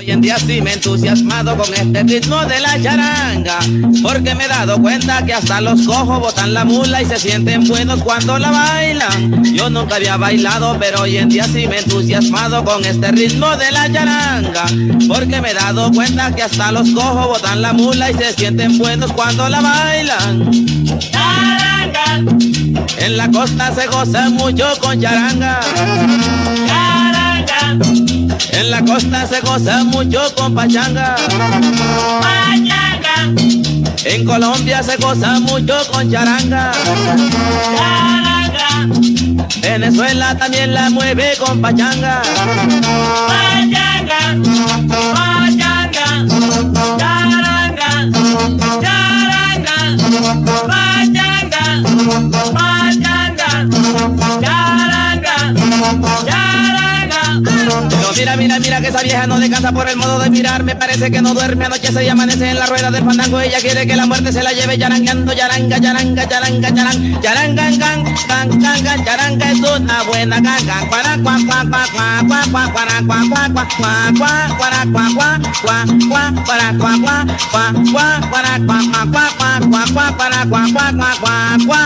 Hoy en día sí me he entusiasmado con este ritmo de la charanga, porque me he dado cuenta que hasta los cojos botan la mula y se sienten buenos cuando la bailan. Yo nunca había bailado, pero hoy en día sí me he entusiasmado con este ritmo de la charanga, porque me he dado cuenta que hasta los cojos botan la mula y se sienten buenos cuando la bailan. Charanga. En la costa se goza mucho con charanga. Charanga. En la costa se goza mucho con pachanga. Pachanga. En Colombia se goza mucho con charanga. Charanga. Venezuela también la mueve con pachanga. Pachanga. Pachanga. Charanga. Charanga. Pachanga. Pachanga. Charanga. Charanga. Pero mira que esa vieja no descansa por el modo de mirar. Me parece que no duerme, anochece y amanece en la rueda del fandango. Ella quiere que la muerte se la lleve charangando. Charanga, charanga, charanga, charanga. Charanga, can, can, can, can. Charanga es una buena ganga. Cuara, cuá, cuá, cuá, cuá, cuá, cuá, cuara, cuá, cuá, cuá, cuá, cuá, cuara, cuá, cuá, cuá, cuá, cuara, cuá, cuá, cuá, cuá, cuara, cuá, cuá, cuá, cuá, cuá, cuá, cuara, cuá, cuá, cuá, cuá, cuá.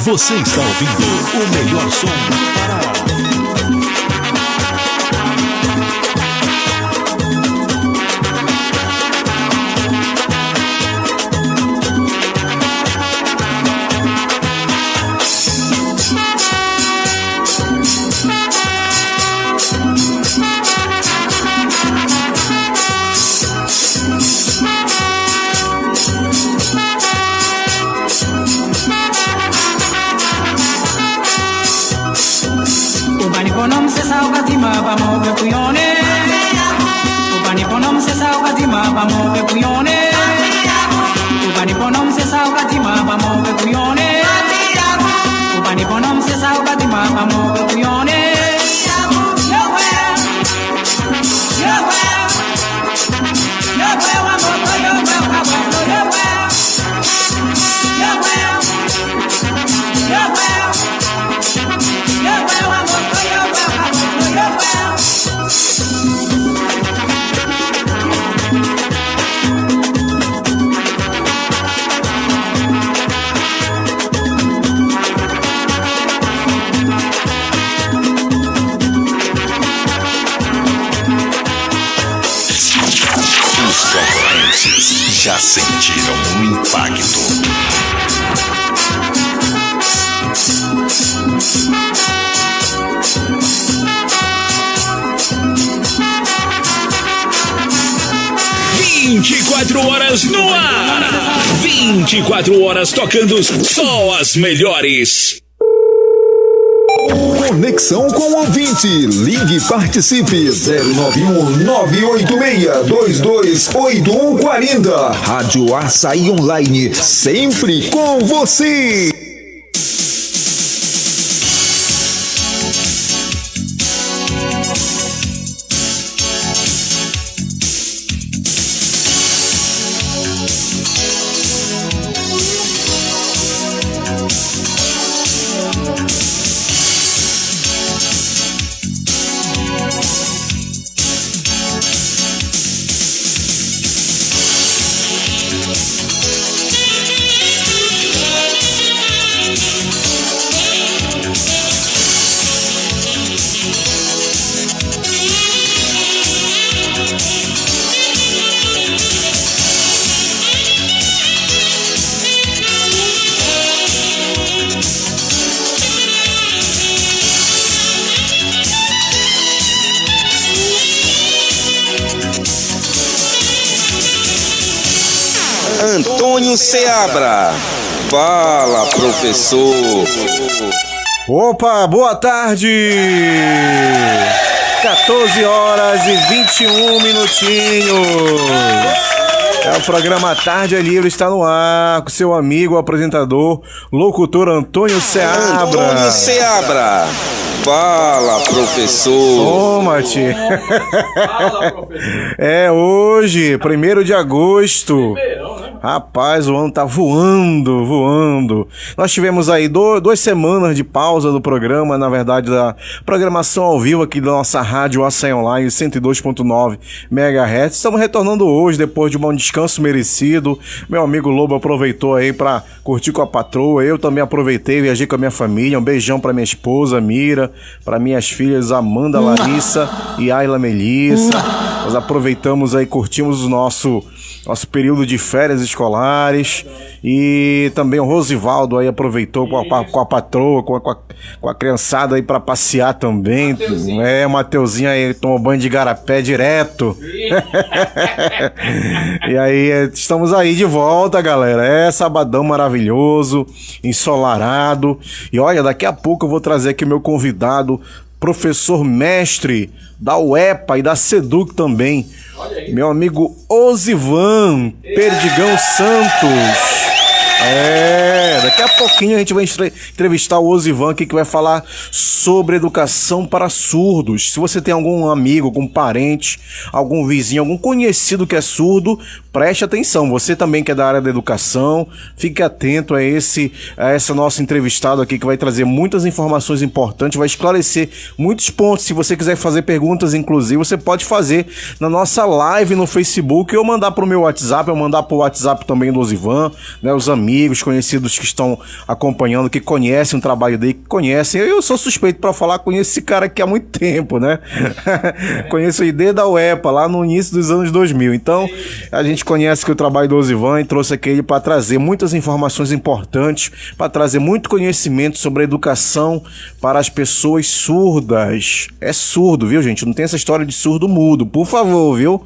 Você está ouvindo o melhor som do Pará. 24 horas no ar. 24 horas tocando só as melhores. Conexão com o ouvinte. Ligue e participe. 091-986-228140. Rádio Açaí Online. Sempre com você. Antônio Seabra. Fala, professor. Opa, boa tarde! 14 horas e 21 minutinhos. É o programa Tarde é Livre, está no ar com seu amigo, apresentador, locutor Antônio Seabra. Antônio Seabra. Fala, professor. Toma, tia. Fala, professor. É hoje, 1º de agosto. Verão, né? Rapaz, o ano tá voando. Nós tivemos aí 2 semanas de pausa do programa, na verdade, da programação ao vivo aqui da nossa rádio Açaí Online 102.9 MHz. Estamos retornando hoje, depois de um descanso merecido. Meu amigo Lobo aproveitou aí pra curtir com a patroa. Eu também aproveitei, viajei com a minha família. Um beijão pra minha esposa, Mira, para minhas filhas Amanda, Larissa e Ayla Melissa. Nós aproveitamos aí, curtimos o nosso período de férias escolares. E também o Rosivaldo aí aproveitou com a patroa, com a criançada aí para passear também. Mateuzinho aí tomou banho de garapé direto. E aí estamos aí de volta, galera. É sabadão maravilhoso, ensolarado. E olha, daqui a pouco eu vou trazer aqui meu convidado, professor mestre da UEPA e da SEDUC também, meu amigo Osivan Perdigão Santos. Daqui a pouquinho a gente vai entrevistar o Osivan aqui, que vai falar sobre educação para surdos. Se você tem algum amigo, algum parente, algum vizinho, algum conhecido que é surdo, preste atenção. Você também que é da área da educação, fique atento a esse nosso entrevistado aqui, que vai trazer muitas informações importantes, vai esclarecer muitos pontos. Se você quiser fazer perguntas, inclusive, você pode fazer na nossa live no Facebook, ou mandar para o meu WhatsApp, ou mandar para o WhatsApp também do Osivan, né, os amigos, conhecidos que estão acompanhando, que conhecem o trabalho dele, que conhecem. Eu sou suspeito para falar, conheço esse cara aqui há muito tempo, né? Conheço ele desde a UEPA, lá no início dos anos 2000. Então, a gente conhece que o trabalho do Osivan, e trouxe aqui ele para trazer muitas informações importantes, para trazer muito conhecimento sobre a educação para as pessoas surdas. É surdo, viu, gente? Não tem essa história de surdo mudo, por favor, viu?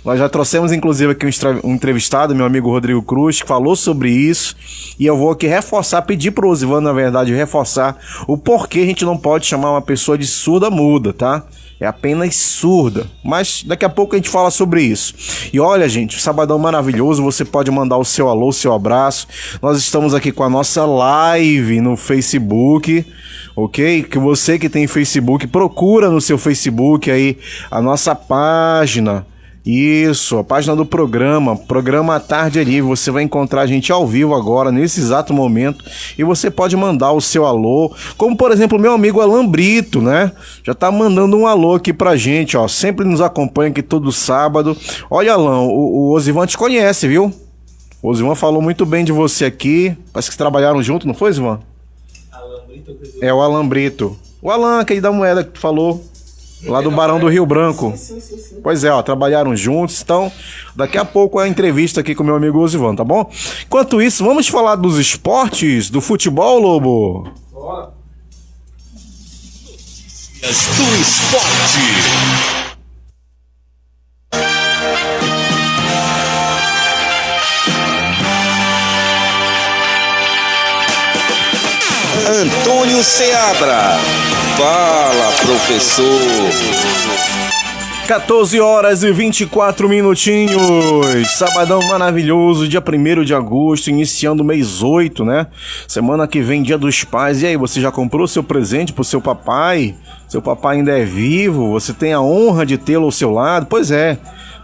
Nós já trouxemos, inclusive, aqui um entrevistado, meu amigo Rodrigo Cruz, que falou sobre isso, e eu vou aqui reforçar, pedir pro Osivan, na verdade, reforçar o porquê a gente não pode chamar uma pessoa de surda muda, tá? É apenas surda. Mas daqui a pouco a gente fala sobre isso. E olha, gente, sabadão maravilhoso. Você pode mandar o seu alô, o seu abraço. Nós estamos aqui com a nossa live no Facebook, ok? Que você que tem Facebook, procura no seu Facebook aí a nossa página. Isso, a página do programa Tarde é Livre. Você vai encontrar a gente ao vivo agora, nesse exato momento, e você pode mandar o seu alô, como por exemplo o meu amigo Alan Brito, né? Já tá mandando um alô aqui pra gente, ó, sempre nos acompanha aqui todo sábado. Olha, Alan, o Osivan te conhece, viu? O Osivan falou muito bem de você aqui, parece que trabalharam junto, não foi, Osivan? Alan Brito. É o Alan Brito. O Alan, aquele da moeda que tu falou. Lá do Barão do Rio Branco. Sim. Pois é, ó, trabalharam juntos. Então, daqui a pouco a entrevista aqui com o meu amigo Osivan, tá bom? Enquanto isso, vamos falar dos esportes, do futebol, Lobo? Bora. Do esporte. Antônio Seabra. Fala, professor. 14 horas e 24 minutinhos. Sabadão maravilhoso, dia 1º de agosto, iniciando o mês 8, né? Semana que vem, Dia dos Pais. E aí, você já comprou seu presente pro seu papai? Seu papai ainda é vivo? Você tem a honra de tê-lo ao seu lado? Pois é.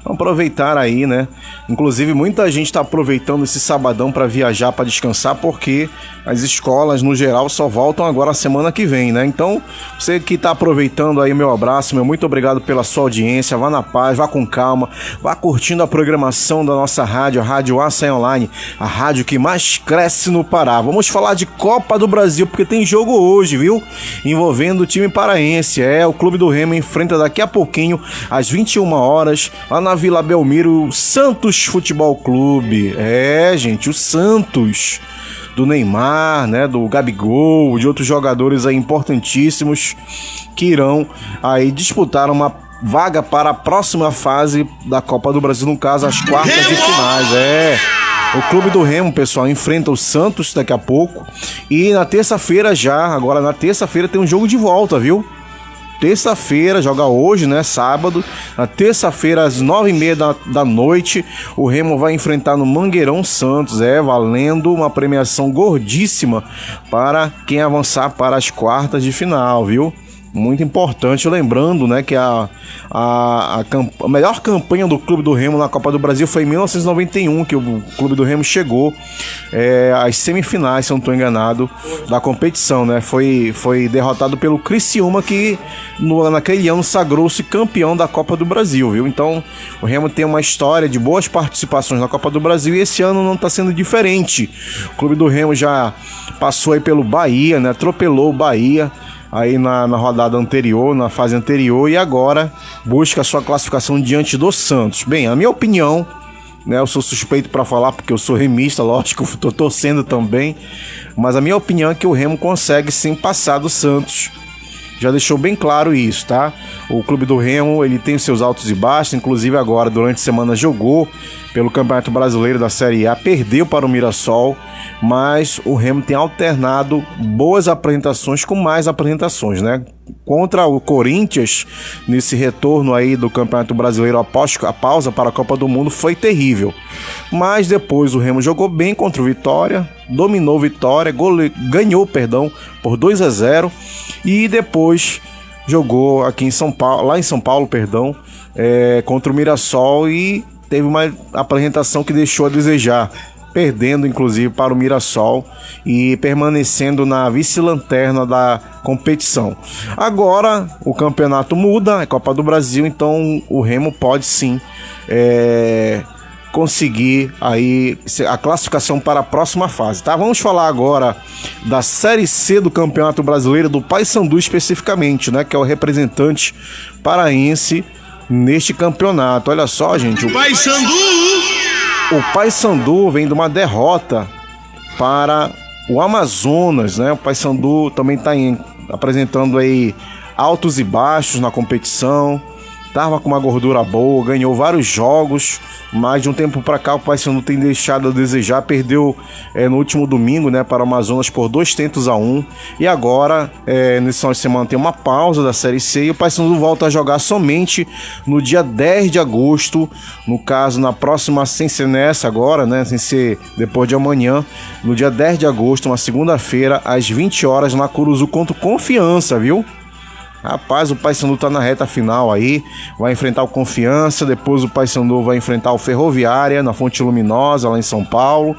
Vamos aproveitar aí, né? Inclusive, muita gente está aproveitando esse sabadão para viajar, para descansar, porque as escolas, no geral, só voltam agora a semana que vem, né? Então, você que está aproveitando aí, meu abraço, meu muito obrigado pela sua audiência. Vá na paz, vá com calma, vá curtindo a programação da nossa rádio, a Rádio Açaí Online, a rádio que mais cresce no Pará. Vamos falar de Copa do Brasil, porque tem jogo hoje, viu? Envolvendo o time paraense. O Clube do Remo enfrenta daqui a pouquinho, às 21 horas, lá na Vila Belmiro, o Santos Futebol Clube. Gente, o Santos do Neymar, né, do Gabigol, de outros jogadores aí importantíssimos que irão aí disputar uma vaga para a próxima fase da Copa do Brasil, no caso, as quartas de finais. O Clube do Remo, pessoal, enfrenta o Santos daqui a pouco. E na terça-feira agora na terça-feira tem um jogo de volta, viu? Terça-feira, joga hoje, né? Sábado. Na terça-feira, às 9h30 da noite, o Remo vai enfrentar no Mangueirão Santos, valendo uma premiação gordíssima para quem avançar para as quartas de final, viu? Muito importante, lembrando, né, que a melhor campanha do Clube do Remo na Copa do Brasil foi em 1991, que o Clube do Remo chegou às semifinais, se eu não estou enganado, da competição, né? Foi derrotado pelo Criciúma, que naquele ano sagrou-se campeão da Copa do Brasil, viu? Então, o Remo tem uma história de boas participações na Copa do Brasil e esse ano não está sendo diferente. O Clube do Remo já passou aí pelo Bahia, né? Atropelou o Bahia aí na rodada anterior, na fase anterior, e agora busca a sua classificação diante do Santos. Bem, a minha opinião, né, eu sou suspeito para falar porque eu sou remista, lógico, eu tô torcendo também, mas a minha opinião é que o Remo consegue sim passar do Santos. Já deixou bem claro isso, tá? O Clube do Remo, ele tem seus altos e baixos, inclusive agora, durante a semana, jogou pelo Campeonato Brasileiro da Série A, perdeu para o Mirassol, mas o Remo tem alternado boas apresentações com mais apresentações, né? Contra o Corinthians, nesse retorno aí do Campeonato Brasileiro após a pausa para a Copa do Mundo, foi terrível. Mas depois o Remo jogou bem contra o Vitória, dominou o Vitória, ganhou por 2-0 e depois jogou aqui em São Paulo, lá em São Paulo, contra o Mirassol e teve uma apresentação que deixou a desejar, perdendo inclusive para o Mirassol e permanecendo na vice-lanterna da competição. Agora o campeonato muda, é Copa do Brasil, então o Remo pode sim conseguir aí a classificação para a próxima fase, tá? Vamos falar agora da Série C do Campeonato Brasileiro, do Paysandu especificamente, né? Que é o representante paraense neste campeonato. Olha só, gente, o Paysandu vem de uma derrota para o Amazonas, né? O Paysandu também está apresentando aí altos e baixos na competição. Tava com uma gordura boa, ganhou vários jogos, mas de um tempo para cá o Paysandu tem deixado a desejar, perdeu no último domingo, né, para o Amazonas por 2-1, e agora nesse final de semana tem uma pausa da Série C e o Paysandu volta a jogar somente no dia 10 de agosto, no caso na próxima, sem ser nessa agora, né, sem ser depois de amanhã, no dia 10 de agosto, uma segunda-feira, às 20 horas na Curuzu contra o Confiança, viu? Rapaz, o Paysandu tá na reta final aí, vai enfrentar o Confiança, depois o Paysandu vai enfrentar o Ferroviária na Fonte Luminosa, lá em São Paulo.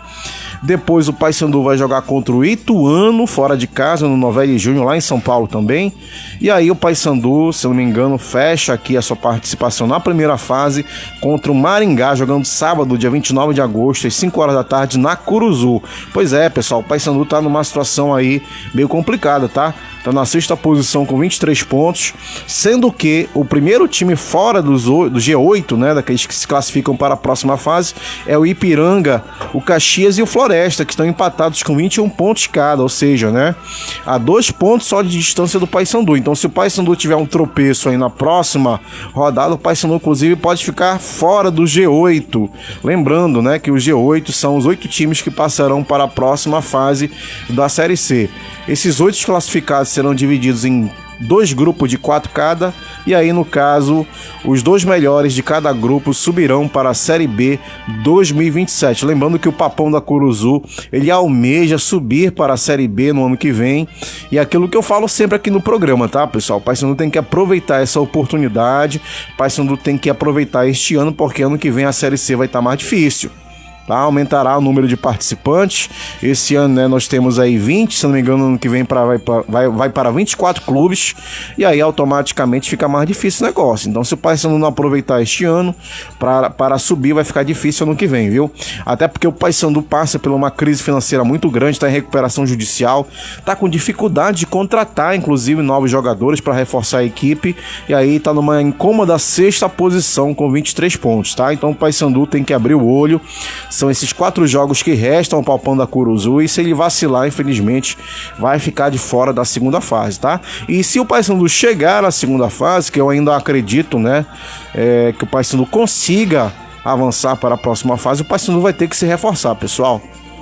Depois o Paysandu vai jogar contra o Ituano, fora de casa, no 9 de junho, lá em São Paulo também. E aí o Paysandu, se eu não me engano, fecha aqui a sua participação na primeira fase contra o Maringá, jogando sábado, dia 29 de agosto, às 5 horas da tarde, na Curuzu. Pois é, pessoal, o Paysandu tá numa situação aí meio complicada, tá? Tá na sexta posição com 23 pontos, sendo que o primeiro time fora do G8, né, daqueles que se classificam para a próxima fase, é o Ipiranga, o Caxias e o Floresta, que estão empatados com 21 pontos cada, ou seja, né, a 2 pontos só de distância do Paysandu. Então, se o Paysandu tiver um tropeço aí na próxima rodada, o Paysandu, inclusive, pode ficar fora do G8. Lembrando, né, que o G8 são os 8 times que passarão para a próxima fase da Série C. Esses 8 classificados serão divididos em 2 grupos de 4 cada, e aí no caso os 2 melhores de cada grupo subirão para a Série B 2027. Lembrando que o Papão da Curuzu, ele almeja subir para a Série B no ano que vem, e é aquilo que eu falo sempre aqui no programa, tá, pessoal? O Paysandu tem que aproveitar essa oportunidade, o Paysandu tem que aproveitar este ano, porque ano que vem a Série C vai estar mais difícil. Tá, aumentará o número de participantes. Esse ano, né, nós temos aí 20, se não me engano, ano que vem vai para 24 clubes, e aí automaticamente fica mais difícil o negócio. Então, se o Paysandu não aproveitar este ano para subir, vai ficar difícil ano que vem, viu? Até porque o Paysandu passa por uma crise financeira muito grande, está em recuperação judicial, está com dificuldade de contratar, inclusive, novos jogadores para reforçar a equipe, e aí está numa incômoda sexta posição com 23 pontos, tá? Então o Paysandu tem que abrir o olho. São esses 4 jogos que restam ao Papão da Curuzu, e se ele vacilar, infelizmente, vai ficar de fora da segunda fase, tá? E se o Paysandu chegar na segunda fase, que eu ainda acredito, né, que o Paysandu consiga avançar para a próxima fase, o Paysandu vai ter que se reforçar, pessoal.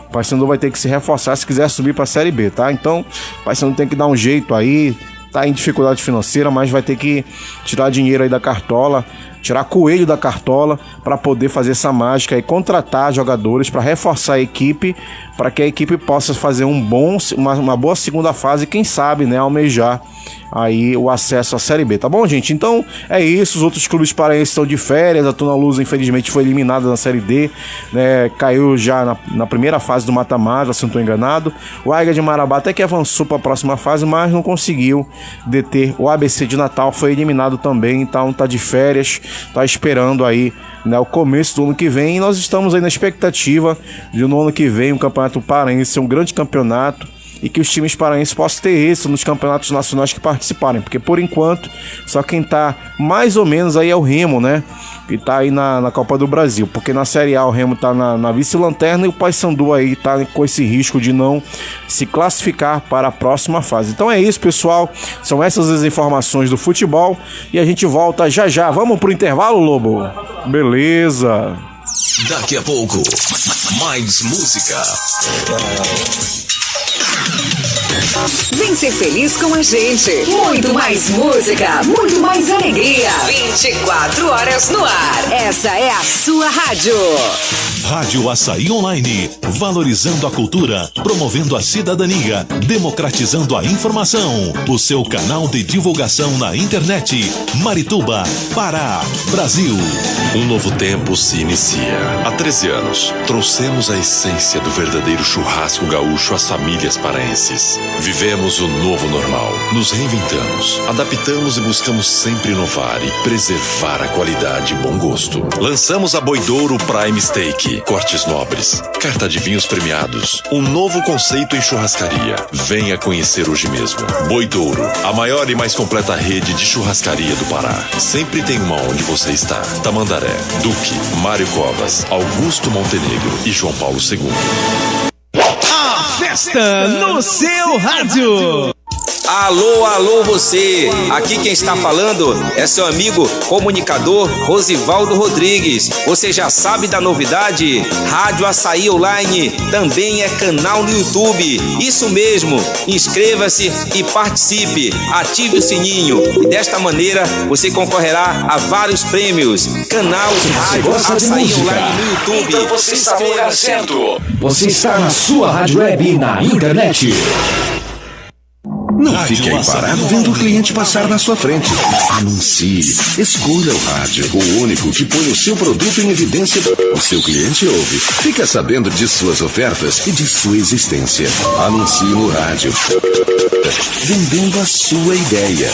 O Paysandu vai ter que se reforçar se quiser subir para a Série B, tá? Então, o Paysandu tem que dar um jeito aí, tá em dificuldade financeira, mas vai ter que tirar dinheiro aí da cartola, tirar coelho da cartola para poder fazer essa mágica e contratar jogadores para reforçar a equipe, para que a equipe possa fazer uma boa segunda fase e quem sabe, né, almejar aí o acesso à Série B, tá bom, gente? Então é isso, os outros clubes paraenses estão de férias, a Tuna Luz infelizmente foi eliminada na Série D, né, caiu já na primeira fase do mata-mata, se não estou enganado. O Águia de Marabá até que avançou para a próxima fase, mas não conseguiu deter. O ABC de Natal foi eliminado também, então tá de férias, tá esperando aí, né, o começo do ano que vem, e nós estamos aí na expectativa de no ano que vem o Campeonato Paraense ser um grande campeonato e que os times paraenses possam ter êxito nos campeonatos nacionais que participarem, porque por enquanto só quem tá mais ou menos aí é o Remo, né, que tá aí na Copa do Brasil, porque na Série A o Remo tá na vice-lanterna e o Paysandu aí tá com esse risco de não se classificar para a próxima fase. Então é isso, pessoal, são essas as informações do futebol e a gente volta já já. Vamos pro intervalo, Lobo? Beleza. Daqui a pouco, mais música. Vem ser feliz com a gente. Muito mais música, muito mais alegria. 24 horas no ar. Essa é a sua rádio. Rádio Açaí Online, valorizando a cultura, promovendo a cidadania, democratizando a informação. O seu canal de divulgação na internet. Marituba, Pará, Brasil. Um novo tempo se inicia. Há 13 anos, trouxemos a essência do verdadeiro churrasco gaúcho às famílias paraenses. Vivemos o novo normal. Nos reinventamos, adaptamos e buscamos sempre inovar e preservar a qualidade e bom gosto. Lançamos a Boidouro Prime Steak. Cortes nobres, carta de vinhos premiados, um novo conceito em churrascaria. Venha conhecer hoje mesmo. Boidouro, a maior e mais completa rede de churrascaria do Pará. Sempre tem uma onde você está. Tamandaré, Duque, Mário Covas, Augusto Montenegro e João Paulo II. A festa no seu rádio. Alô, alô você! Aqui quem está falando é seu amigo comunicador Rosivaldo Rodrigues. Você já sabe da novidade? Rádio Açaí Online também é canal no YouTube. Isso mesmo! Inscreva-se e participe. Ative o sininho e desta maneira você concorrerá a vários prêmios. Canal Rádio Açaí Online no YouTube. Então você está no lugar certo. Você está na sua rádio web na internet. Não fique aí parado vendo o cliente passar na sua frente. Anuncie. Escolha o rádio, o único que põe o seu produto em evidência. O seu cliente ouve. Fica sabendo de suas ofertas e de sua existência. Anuncie no rádio. Vendendo a sua ideia.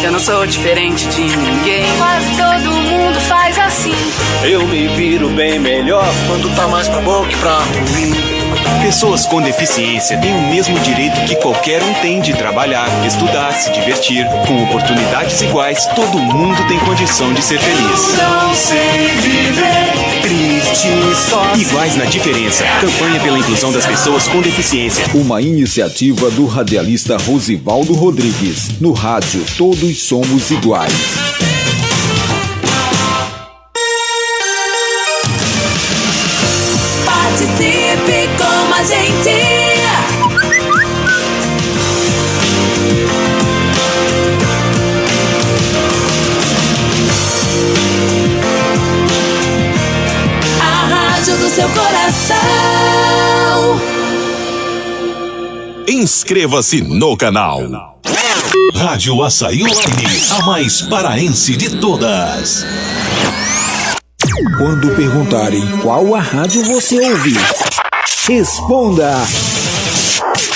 Eu não sou diferente de ninguém. Quase todo mundo faz assim. Eu me viro bem melhor quando tá mais pra bom que pra ruim. Pessoas com deficiência têm o mesmo direito que qualquer um tem de trabalhar, estudar, se divertir. Com oportunidades iguais, todo mundo tem condição de ser feliz. Não sei viver triste só. Iguais na diferença. Campanha pela inclusão das pessoas com deficiência. Uma iniciativa do radialista Rosivaldo Rodrigues. No rádio, todos somos iguais. Participe com a gente. A rádio do seu coração. Inscreva-se no canal. Rádio Açaí Online, a mais paraense de todas. Quando perguntarem qual a rádio você ouve, responda: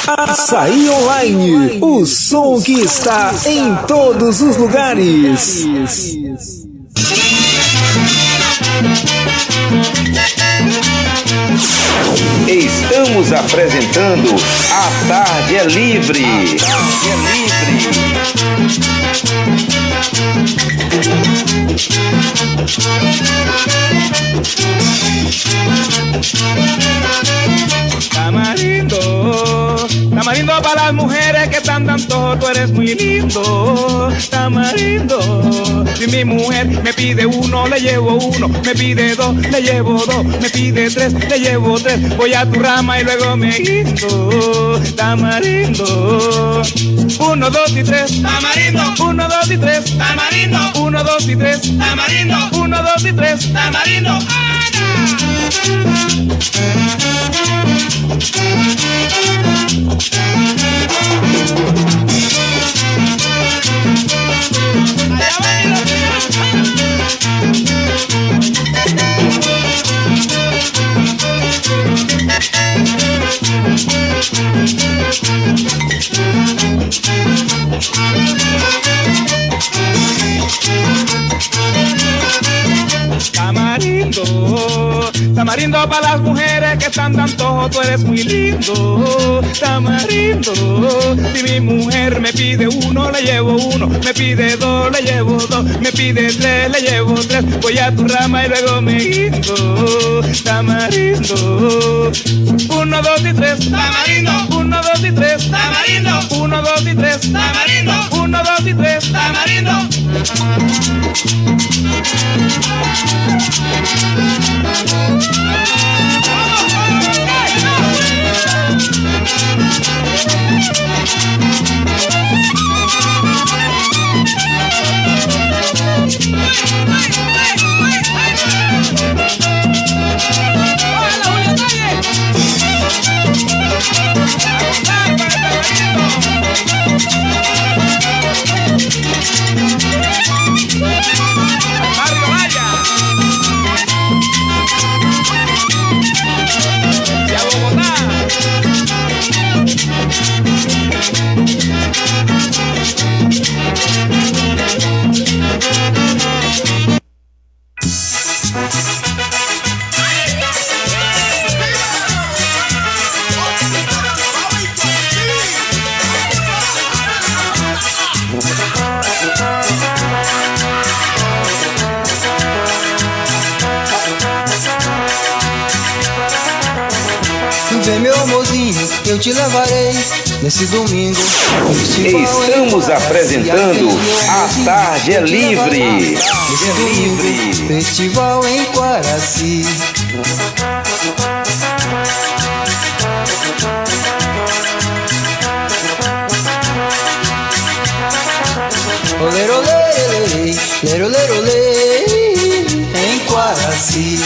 Açaí Online, o som que está em todos os lugares. Estamos apresentando A Tarde é Livre. A Tarde é Livre. Tamarindo para las mujeres que están de antojo, tú eres muy lindo. tamarindo. Si mi mujer me pide uno, le llevo uno, me pide dos, le llevo dos, me pide tres, le llevo tres. Voy a tu rama y luego me guindo, tamarindo. 1, 2 y 3, tamarindo. 1, 2 y 3, tamarindo. 1, 2 y 3, tamarindo. 1, 2 y 3, tamarindo. Tamarindo, tamarindo para las mujeres que están de antojo, tú eres muy lindo. Tamarindo, si mi mujer me pide uno, le llevo uno, me pide dos, le llevo dos, me pide tres, le llevo tres. Voy a tu rama y luego me guindo, tamarindo. 1, 2 y 3, tamarindo. 1, 2 y 3, tamarindo. 1, 2 y 3, tamarindo. 1, 2 y 3, tamarindo. Vem meu amorzinho, eu te levarei nesse domingo. Estamos apresentando A Tarde é Livre. Nesse domingo, festival em Quaraci. Olê, olê, lero, lero, lê, em Quaraci.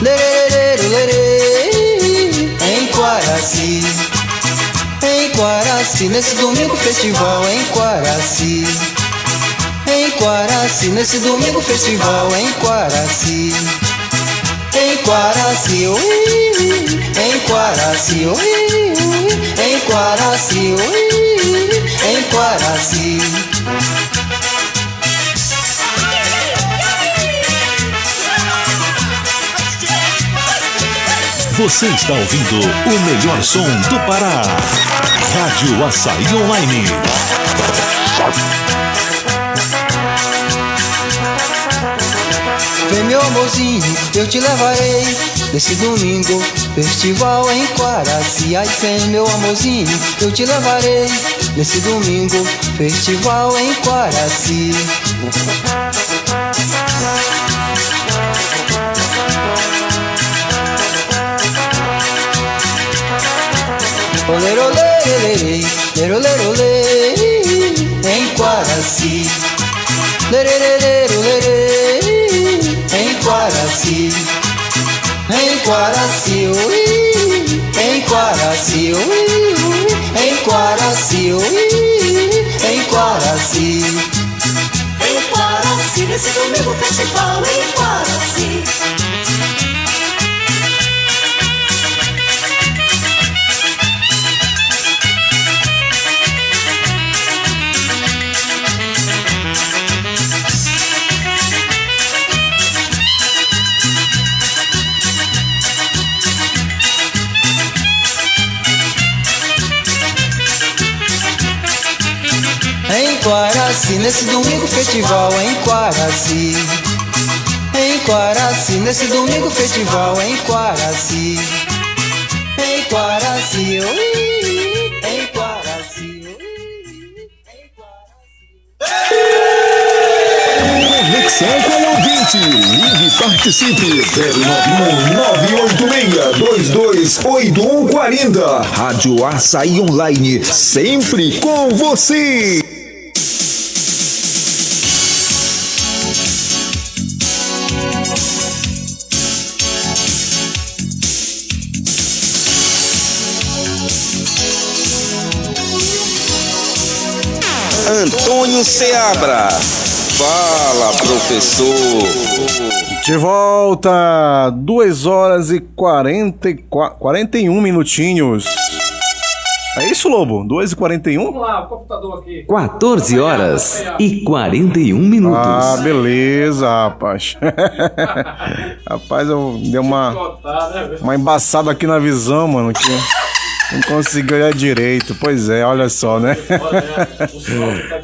Lerê, lerê, em Quaraci. Em Quaraci, nesse domingo festival em Quaraci. Em Quaraci, nesse domingo festival em Quaraci. Em Quaraci, ui, em Quaraci, ui, em Quaraci, ui, em Quaraci. Você está ouvindo o melhor som do Pará. Rádio Açaí Online. Vem meu amorzinho, eu te levarei nesse domingo, festival em Quaraci. Ai, vem meu amorzinho, eu te levarei nesse domingo, festival em Quaraci. Olê, olê, lero, lero, lê, em Quaraci. Lerê, lerê, lerê, em Quaraci. Em Quaraci, ui, em Quaraci, ui, em Quaraci, ui, em Quaraci. Em Quaraci, nesse domingo festival em Quaraci. Em Quaraci, nesse domingo festival em Quaraci. Em Quaraci, nesse domingo festival em Quaraci. Em Quaraci, ui, em Quaraci, ui, em Quaraci. Conexão com o ouvinte. Ligue e participe. 091-986-228140. Rádio Açaí Online. Sempre com você. Antônio Seabra. Fala, professor. De volta, 2h41 minutinhos. É isso, Lobo? 2h41? Vamos lá, o computador aqui. 14h41. Ah, beleza, rapaz. Rapaz, eu dei uma embaçada aqui na visão, mano, que não consegui olhar direito. Pois é, olha só, né?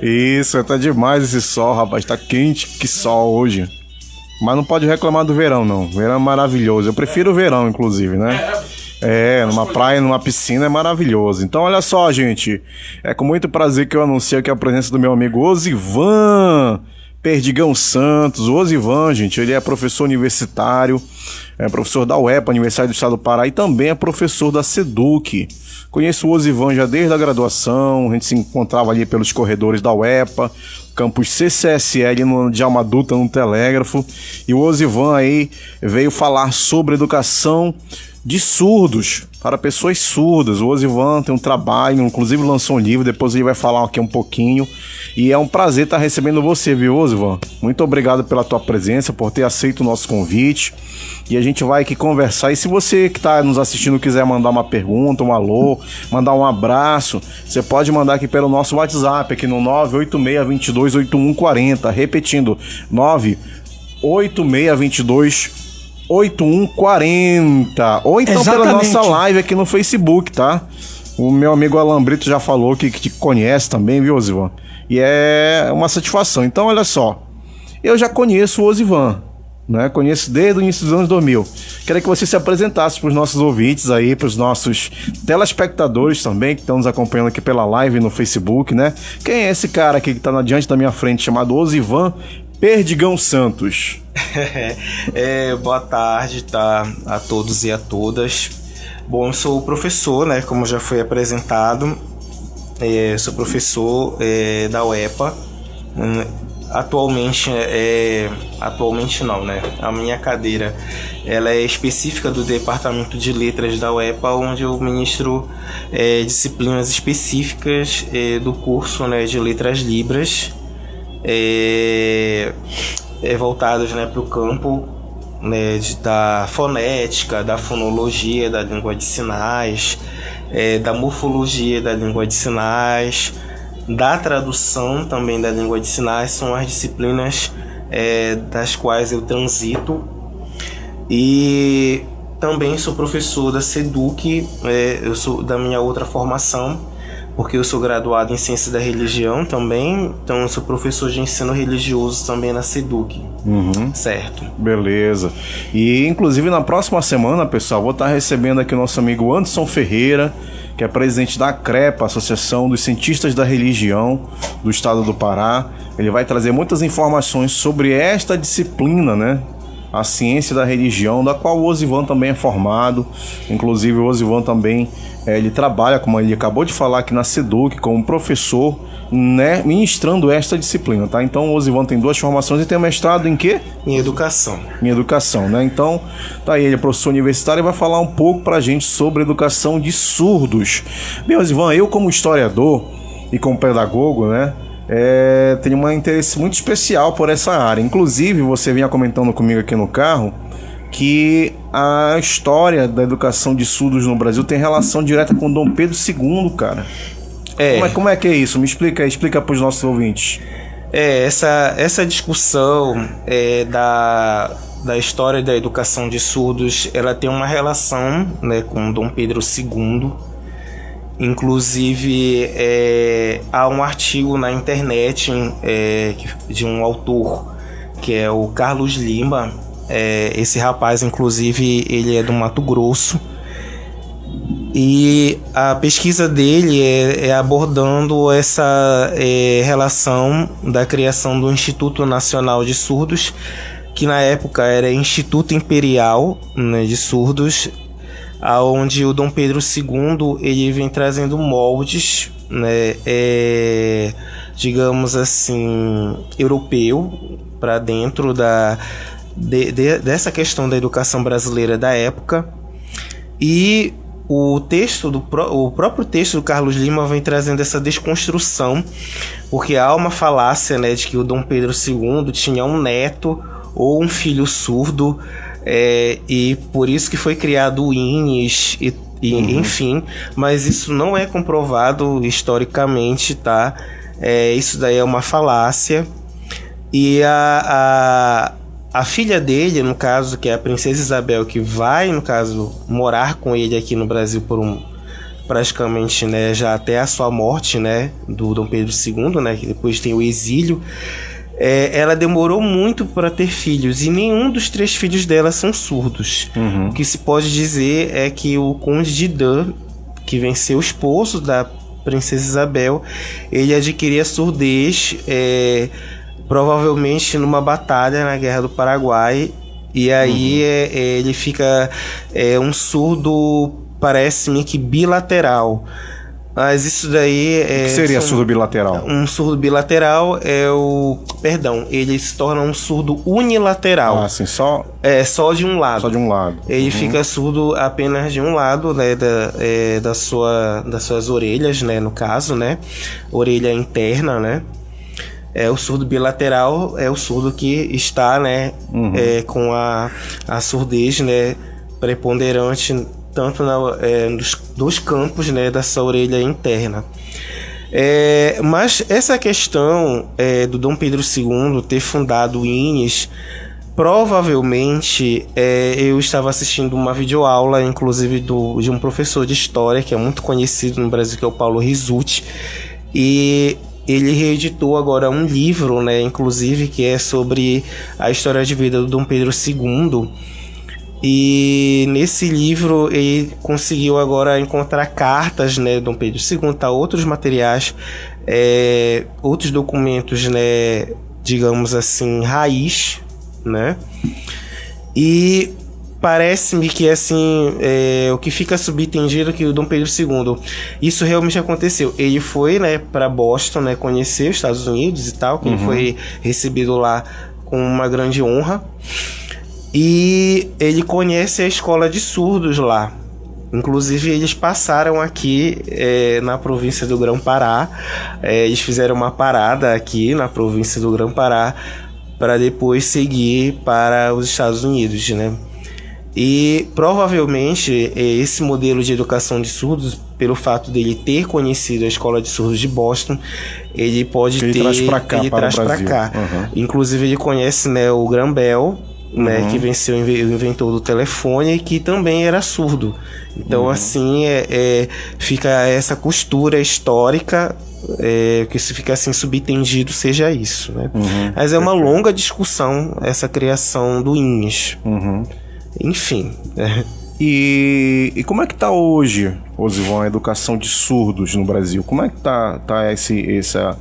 Isso, tá demais esse sol, rapaz. Tá quente que sol hoje. Mas não pode reclamar do verão, não. O verão é maravilhoso. Eu prefiro o verão, inclusive, né? Numa praia, numa piscina é maravilhoso. Então, olha só, gente. É com muito prazer que eu anuncio aqui a presença do meu amigo Osivan Perdigão Santos. O Osivan, gente, ele é professor universitário, é professor da UEPA, Universidade do Estado do Pará, e também é professor da SEDUC. Conheço o Osivan já desde a graduação, a gente se encontrava ali pelos corredores da UEPA, campus CCSL no Djalma Dutra, no Telégrafo, e o Osivan aí veio falar sobre educação de surdos, para pessoas surdas. O Osivan tem um trabalho, inclusive lançou um livro, depois ele vai falar aqui um pouquinho, e é um prazer estar recebendo você, viu, Osivan? Muito obrigado pela tua presença, por ter aceito o nosso convite, e a gente vai aqui conversar. E se você que está nos assistindo quiser mandar uma pergunta, um alô, mandar um abraço, você pode mandar aqui pelo nosso WhatsApp, aqui no 986-228140, repetindo, 986-228140, ou então pela nossa live aqui no Facebook, tá? O meu amigo Alan Brito já falou que te conhece também, viu, Osivan? E é uma satisfação. Então, olha só, eu já conheço o Osivan, né? Conheço desde o início dos anos 2000. Queria que você se apresentasse para os nossos ouvintes aí, para os nossos telespectadores também, que estão nos acompanhando aqui pela live no Facebook, né? Quem é esse cara aqui que está diante da minha frente, chamado Osivan Perdigão Santos? Boa tarde, tá, a todos e a todas. Bom, eu sou professor, né, como já foi apresentado. Sou professor da UEPA. Atualmente não, né? A minha cadeira ela é específica do Departamento de Letras da UEPA, onde eu ministro disciplinas específicas do curso, né, de Letras Libras, voltadas, né, para o campo, né, da fonética, da fonologia da língua de sinais, da morfologia da língua de sinais, da tradução também da língua de sinais. São as disciplinas das quais eu transito. E também sou professor da SEDUC. Eu sou da minha outra formação, porque eu sou graduado em Ciência da Religião também, então eu sou professor de ensino religioso também na SEDUC. Certo. Beleza. E inclusive na próxima semana, pessoal, vou estar recebendo aqui o nosso amigo Anderson Ferreira, que é presidente da ACREPA, Associação dos Cientistas da Religião do Estado do Pará. Ele vai trazer muitas informações sobre esta disciplina, né? A ciência da religião, da qual o Osivan também é formado. Inclusive o Osivan também ele trabalha, como ele acabou de falar aqui na SEDUC, como professor, né, ministrando esta disciplina, tá? Então o Osivan tem duas formações e tem mestrado em quê? Em educação. Em educação, né? Então, tá aí, ele é professor universitário e vai falar um pouco pra gente sobre educação de surdos. Bem, Osivan, eu como historiador e como pedagogo, né, tenho um interesse muito especial por essa área. Inclusive, você vinha comentando comigo aqui no carro que a história da educação de surdos no Brasil tem relação direta com Dom Pedro II, cara. Como é que é isso? Me explica para os nossos ouvintes. Essa discussão da história da educação de surdos, ela tem uma relação, né, com Dom Pedro II. Inclusive, há um artigo na internet de um autor, que é o Carlos Lima. Esse rapaz, inclusive, ele é do Mato Grosso. E a pesquisa dele é abordando essa relação da criação do Instituto Nacional de Surdos, que na época era Instituto Imperial, né, de Surdos, aonde o Dom Pedro II ele vem trazendo moldes, né, digamos assim, europeu para dentro dessa questão da educação brasileira da época. E o próprio texto do Carlos Lima vem trazendo essa desconstrução, porque há uma falácia, né, de que o Dom Pedro II tinha um neto ou um filho surdo, e por isso que foi criado o INES, enfim, mas isso não é comprovado historicamente, tá? Isso daí é uma falácia. E a filha dele, no caso, que é a Princesa Isabel, que vai, no caso, morar com ele aqui no Brasil por praticamente, né, já até a sua morte, né, do Dom Pedro II, né, que depois tem o exílio, ela demorou muito para ter filhos, e nenhum dos 3 filhos dela são surdos. O que se pode dizer é que o Conde de Dan, que vem ser o esposo da Princesa Isabel, ele adquiria surdez, provavelmente numa batalha na Guerra do Paraguai, e aí ele fica um surdo, parece-me que bilateral. Mas isso daí o que seria surdo bilateral? Um surdo bilateral ele se torna um surdo unilateral. Sim, só de um lado. Só de um lado. Ele fica surdo apenas de um lado, né, das suas orelhas, né, no caso, né, orelha interna, né. O surdo bilateral é o surdo que está, né, com a surdez, né, preponderante tanto nos 2 campos, né, dessa orelha interna. Mas essa questão do Dom Pedro II ter fundado o INES, provavelmente eu estava assistindo uma videoaula, inclusive de um professor de história que é muito conhecido no Brasil, que é o Paulo Rizzuti, e ele reeditou agora um livro, né, inclusive, que é sobre a história de vida do Dom Pedro II. E nesse livro ele conseguiu agora encontrar cartas, né, do Dom Pedro II, outros materiais, outros documentos, né, digamos assim, raiz, né? E parece-me que assim, o que fica subentendido é que o Dom Pedro II, isso realmente aconteceu. Ele foi, né, para Boston, né, conhecer os Estados Unidos e tal, que ele foi recebido lá com uma grande honra. E ele conhece a escola de surdos lá. Inclusive eles passaram aqui na província do Grão-Pará. Eles fizeram uma parada aqui na província do Grão-Pará para depois seguir para os Estados Unidos, né? E provavelmente esse modelo de educação de surdos, pelo fato dele ter conhecido a escola de surdos de Boston, ele traz para cá. Inclusive ele conhece, né, o Graham Bell, né, que venceu o inventor do telefone, que também era surdo. Então assim fica essa costura histórica, que se fica assim subentendido seja isso, né? Mas é uma longa discussão essa criação do INES. Enfim. E como é que tá hoje, Osivon, a educação de surdos no Brasil? Como é que tá essa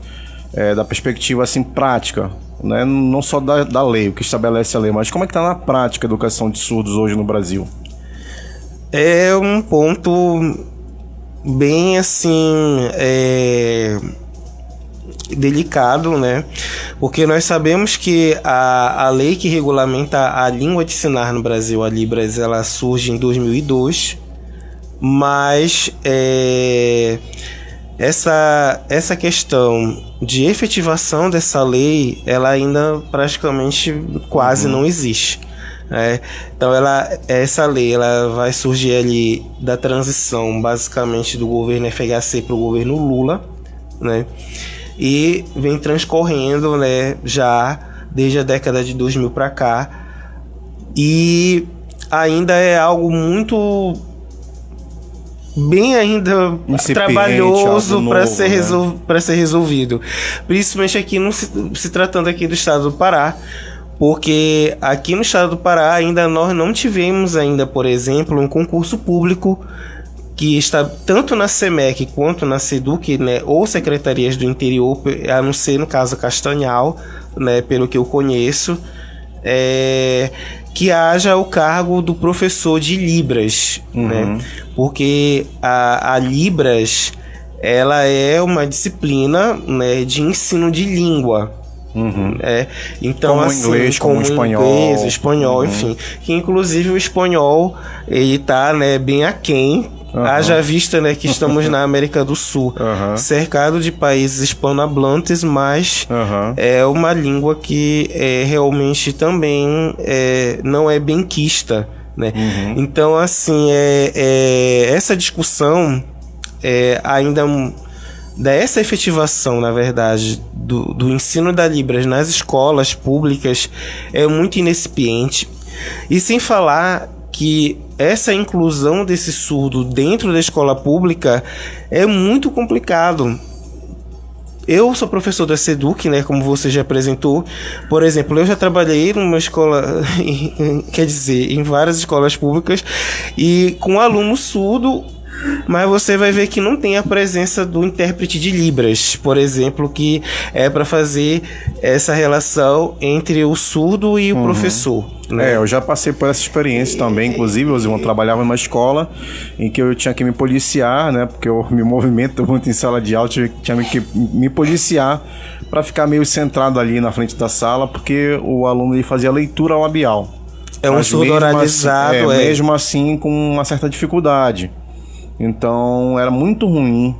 da perspectiva assim prática, né? Não só da lei, o que estabelece a lei, mas como é que tá na prática a educação de surdos hoje no Brasil? É um ponto bem assim delicado, né? Porque nós sabemos que a lei que regulamenta a língua de sinais no Brasil, a Libras, ela surge em 2002, mas essa questão de efetivação dessa lei, ela ainda praticamente quase não existe. Então essa lei ela vai surgir ali da transição basicamente do governo FHC para o governo Lula, né? E vem transcorrendo, né, já desde a década de 2000 para cá, e ainda é algo muito bem ainda trabalhoso para ser resolvido, principalmente aqui se tratando aqui do estado do Pará, porque aqui no estado do Pará nós não tivemos ainda, por exemplo, um concurso público que está tanto na SEMEC quanto na SEDUC, né, ou secretarias do interior, a não ser no caso Castanhal, né, pelo que eu conheço, que haja o cargo do professor de Libras, né, porque a Libras, ela é uma disciplina, né, de ensino de língua. Então, como assim, inglês, como espanhol, espanhol, enfim, que inclusive o espanhol ele tá, né, bem aquém. Haja vista, né, que estamos na América do Sul, cercado de países hispanohablantes, mas é uma língua que realmente também não é benquista, né? Então, assim, essa discussão ainda dessa efetivação, na verdade, do ensino da Libras nas escolas públicas é muito incipiente. E sem falar que essa inclusão desse surdo dentro da escola pública é muito complicado. Eu sou professor da SEDUC, né, como você já apresentou. Por exemplo, eu já trabalhei numa escola, quer dizer, em várias escolas públicas e com aluno surdo, mas você vai ver que não tem a presença do intérprete de Libras, por exemplo, que é para fazer essa relação entre o surdo e o professor, né? Eu já passei por essa experiência também, inclusive, eu trabalhava em uma escola em que eu tinha que me policiar, né, porque eu me movimento muito em sala de aula, tinha que me policiar para ficar meio centrado ali na frente da sala, porque o aluno ele fazia leitura labial. É um surdo oralizado, mesmo assim com uma certa dificuldade. Então era muito ruim,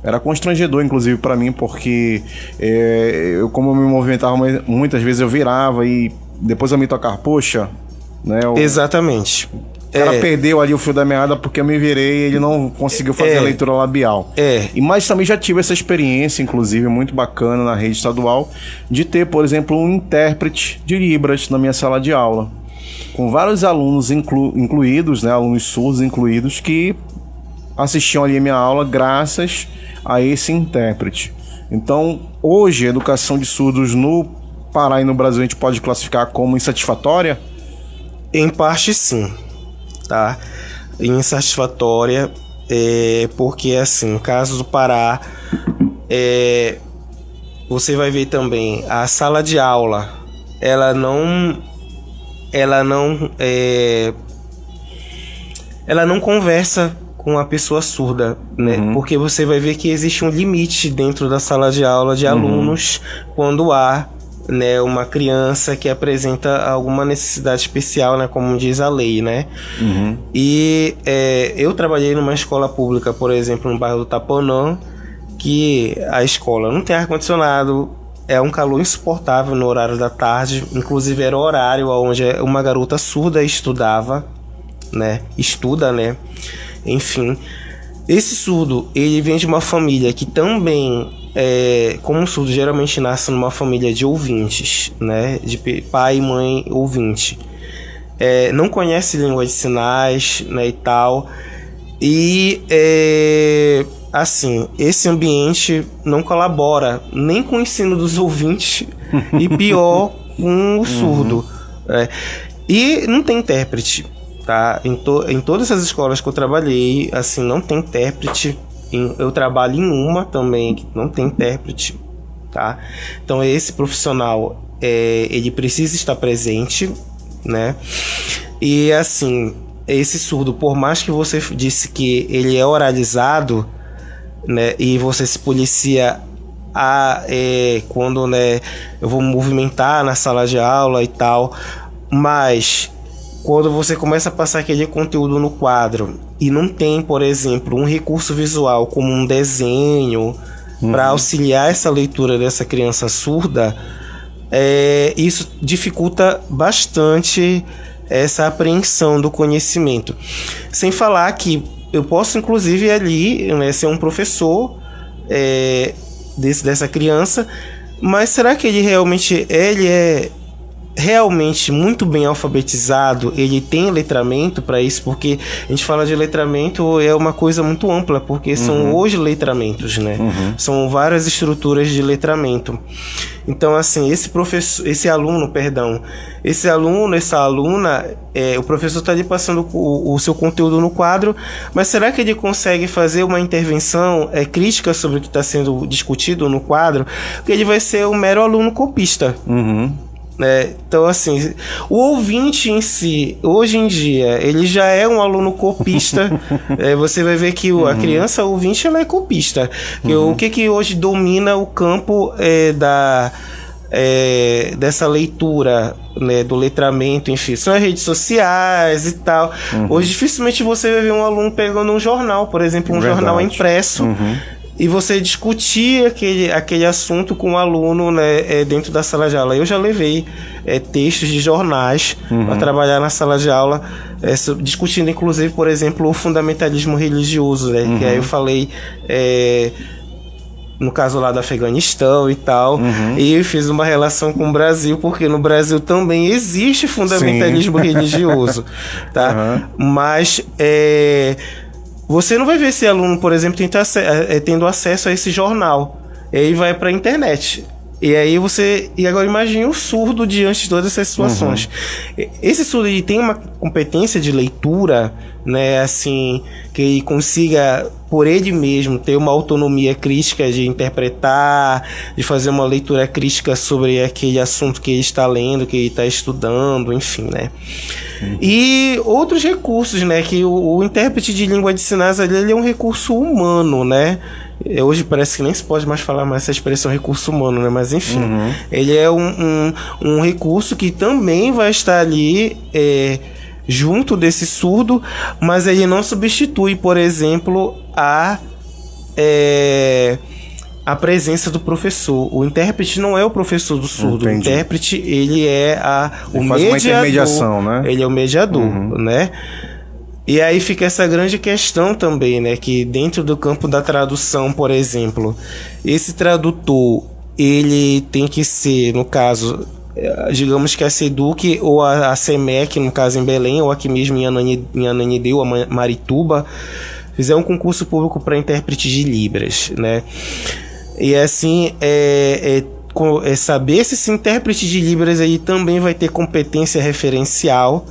era constrangedor inclusive para mim, porque eu, como eu me movimentava muitas vezes, eu virava e depois eu me tocava, poxa, né? Exatamente. O cara perdeu ali o fio da meada porque eu me virei e ele não conseguiu fazer a leitura labial. Mas também já tive essa experiência, inclusive, muito bacana na rede estadual, de ter, por exemplo, um intérprete de Libras na minha sala de aula, com vários alunos incluídos, né, alunos surdos incluídos, que assistiam ali a minha aula graças a esse intérprete. Então, hoje, a educação de surdos no Pará e no Brasil a gente pode classificar como insatisfatória? Em parte, sim, tá? Insatisfatória, porque, assim, no caso do Pará, você vai ver também a sala de aula, ela não conversa com a pessoa surda, né? Porque você vai ver que existe um limite dentro da sala de aula de alunos quando há, né, uma criança que apresenta alguma necessidade especial, né, como diz a lei, né? E eu trabalhei numa escola pública, por exemplo, no bairro do Taponã, que a escola não tem ar-condicionado, é um calor insuportável no horário da tarde, inclusive era o horário onde uma garota surda estuda, né? Enfim, esse surdo, ele vem de uma família que também, como o surdo geralmente nasce numa família de ouvintes, né, de pai e mãe ouvinte, não conhece língua de sinais, né, e tal, e assim, esse ambiente não colabora nem com o ensino dos ouvintes e pior com o surdo, e não tem intérprete. Tá? Em todas as escolas que eu trabalhei, assim, não tem intérprete. Eu trabalho em uma também que não tem intérprete, tá? Então esse profissional, ele precisa estar presente, né? E assim, esse surdo, por mais que você disse que ele é oralizado, né? E você se policia quando, né, eu vou movimentar na sala de aula e tal, mas quando você começa a passar aquele conteúdo no quadro e não tem, por exemplo, um recurso visual como um desenho para auxiliar essa leitura dessa criança surda, isso dificulta bastante essa apreensão do conhecimento. Sem falar que eu posso, inclusive, ali, né, ser um professor dessa criança, mas será que ele é realmente muito bem alfabetizado? Ele tem letramento para isso? Porque a gente fala de letramento, é uma coisa muito ampla, porque são hoje letramentos, né? São várias estruturas de letramento. Então, assim, essa aluna, o professor está ali passando o seu conteúdo no quadro, mas será que ele consegue fazer uma intervenção crítica sobre o que está sendo discutido no quadro? Porque ele vai ser um mero aluno copista. Então, assim, o ouvinte em si, hoje em dia, ele já é um aluno copista. Você vai ver que a criança ouvinte, ela é copista. O que hoje domina o campo dessa leitura, né, do letramento, enfim, são as redes sociais e tal. Hoje dificilmente você vai ver um aluno pegando um jornal, por exemplo, jornal impresso, e você discutir aquele assunto com o aluno, né, dentro da sala de aula. Eu já levei textos de jornais para trabalhar na sala de aula, discutindo inclusive, por exemplo, o fundamentalismo religioso, né, que aí eu falei no caso lá do Afeganistão e tal, e eu fiz uma relação com o Brasil, porque no Brasil também existe fundamentalismo religioso, tá? Mas você não vai ver esse aluno, por exemplo, tendo acesso a esse jornal, e aí vai para a internet. E agora imagine o surdo diante de todas essas situações. Esse surdo, ele tem uma competência de leitura, né, assim, que ele consiga por ele mesmo ter uma autonomia crítica de interpretar, de fazer uma leitura crítica sobre aquele assunto que ele está lendo, que ele está estudando, enfim, né. E outros recursos, né, que o intérprete de língua de sinais ali, ele é um recurso humano, né. Hoje parece que nem se pode mais falar mais essa expressão recurso humano, né? Mas enfim, ele é um recurso que também vai estar ali junto desse surdo, mas ele não substitui, por exemplo, a presença do professor. O intérprete não é o professor do surdo. Entendi. O intérprete, ele é o mediador. Faz uma intermediação, né? Ele é o mediador, né? E aí fica essa grande questão também, né? Que dentro do campo da tradução, por exemplo, esse tradutor, ele tem que ser, no caso, digamos que a SEDUC ou a SEMEC, no caso em Belém, ou aqui mesmo em Ananindeua, ou Marituba, fizer um concurso público para intérprete de Libras, né? E assim, saber se esse intérprete de Libras aí também vai ter competência referencial.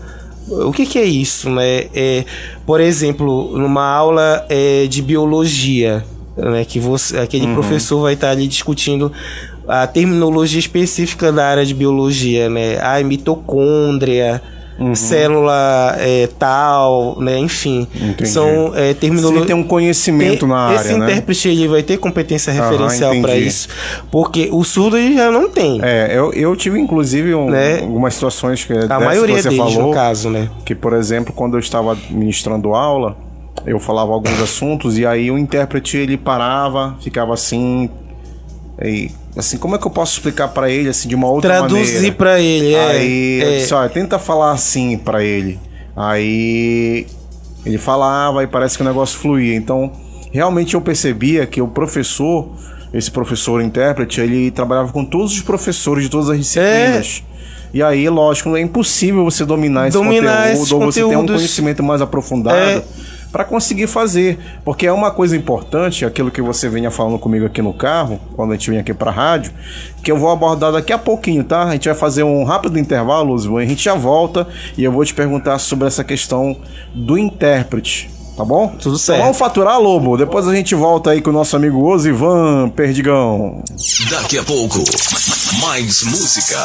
O que é isso, né? Por exemplo, numa aula de biologia, né, que aquele professor vai estar ali discutindo a terminologia específica da área de biologia, né? mitocôndria, célula tal, né? Enfim, entendi. São terminologias. Ele tem um conhecimento na área, esse intérprete, ele vai ter competência referencial para isso, porque o surdo ele já não tem. Eu tive inclusive algumas situações que a maioria deles, falou, no caso, né? Que, por exemplo, quando eu estava ministrando aula, eu falava alguns assuntos e aí o intérprete, ele parava, ficava assim, e assim, como é que eu posso explicar para ele assim de uma outra maneira? Traduzir para ele, Aí eu disse, olha, tenta falar assim para ele. Aí ele falava e parece que o negócio fluía. Então, realmente eu percebia que o professor, esse professor intérprete, ele trabalhava com todos os professores de todas as disciplinas. E aí, lógico, é impossível você dominar esse conteúdo, ou você ter um conhecimento mais aprofundado para conseguir fazer, porque é uma coisa importante, aquilo que você vinha falando comigo aqui no carro, quando a gente vem aqui para a rádio, que eu vou abordar daqui a pouquinho, tá? A gente vai fazer um rápido intervalo, Luzio, a gente já volta e eu vou te perguntar sobre essa questão do intérprete, tá bom? Tudo certo. Então vamos faturar, Lobo, depois a gente volta aí com o nosso amigo Osivan Perdigão. Daqui a pouco, mais música.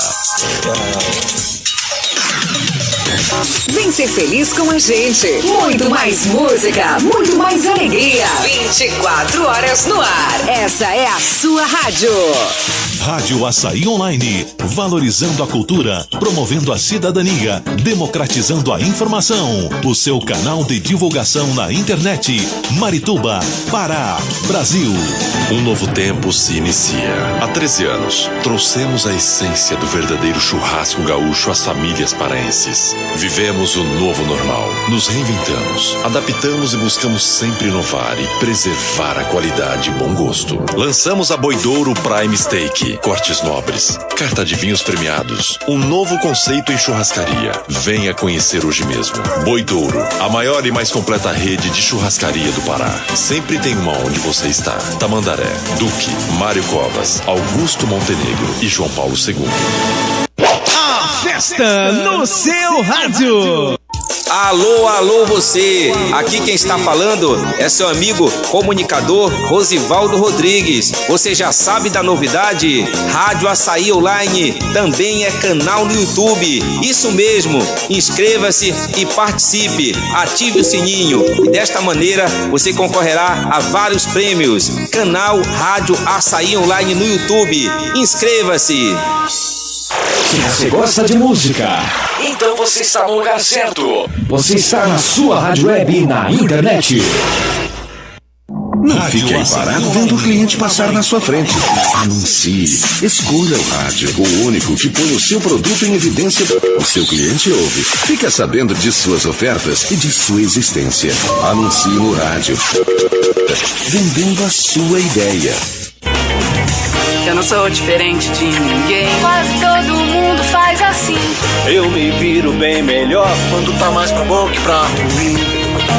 Vem ser feliz com a gente. Muito mais música, muito mais alegria. 24 horas no ar. Essa é a sua rádio. Rádio Açaí Online, valorizando a cultura, promovendo a cidadania, democratizando a informação. O seu canal de divulgação na internet. Marituba, Pará, Brasil. Um novo tempo se inicia. Há 13 anos, trouxemos a essência do verdadeiro churrasco gaúcho às famílias paraenses. Vivemos o novo normal. Nos reinventamos, adaptamos e buscamos sempre inovar e preservar a qualidade e bom gosto. Lançamos a Boidouro Prime Steak. cortes nobres, carta de vinhos premiados, um novo conceito em churrascaria. Venha conhecer hoje mesmo. Boi Douro, a maior e mais completa rede de churrascaria do Pará. Sempre tem uma onde você está. Tamandaré, Duque, Mário Covas, Augusto Montenegro e João Paulo II. A festa no seu rádio. Alô, alô você! Aqui quem está falando é seu amigo comunicador Rosivaldo Rodrigues. Você já sabe da novidade? Rádio Açaí Online também é canal no YouTube. Isso mesmo! Inscreva-se e participe. Ative o sininho e desta maneira você concorrerá a vários prêmios. Canal Rádio Açaí Online no YouTube. Inscreva-se! Se você gosta de música, então você está no lugar certo. Você está na sua rádio web e na internet. Não fique aí parado vendo o cliente passar na sua frente. Anuncie. Escolha o rádio, o único que põe o seu produto em evidência. O seu cliente ouve. Fica sabendo de suas ofertas e de sua existência. Anuncie no rádio. Vendendo a sua ideia. Eu não sou diferente de ninguém. Quase todo mundo faz assim. Eu me viro bem melhor quando tá mais pra bom que pra ruim.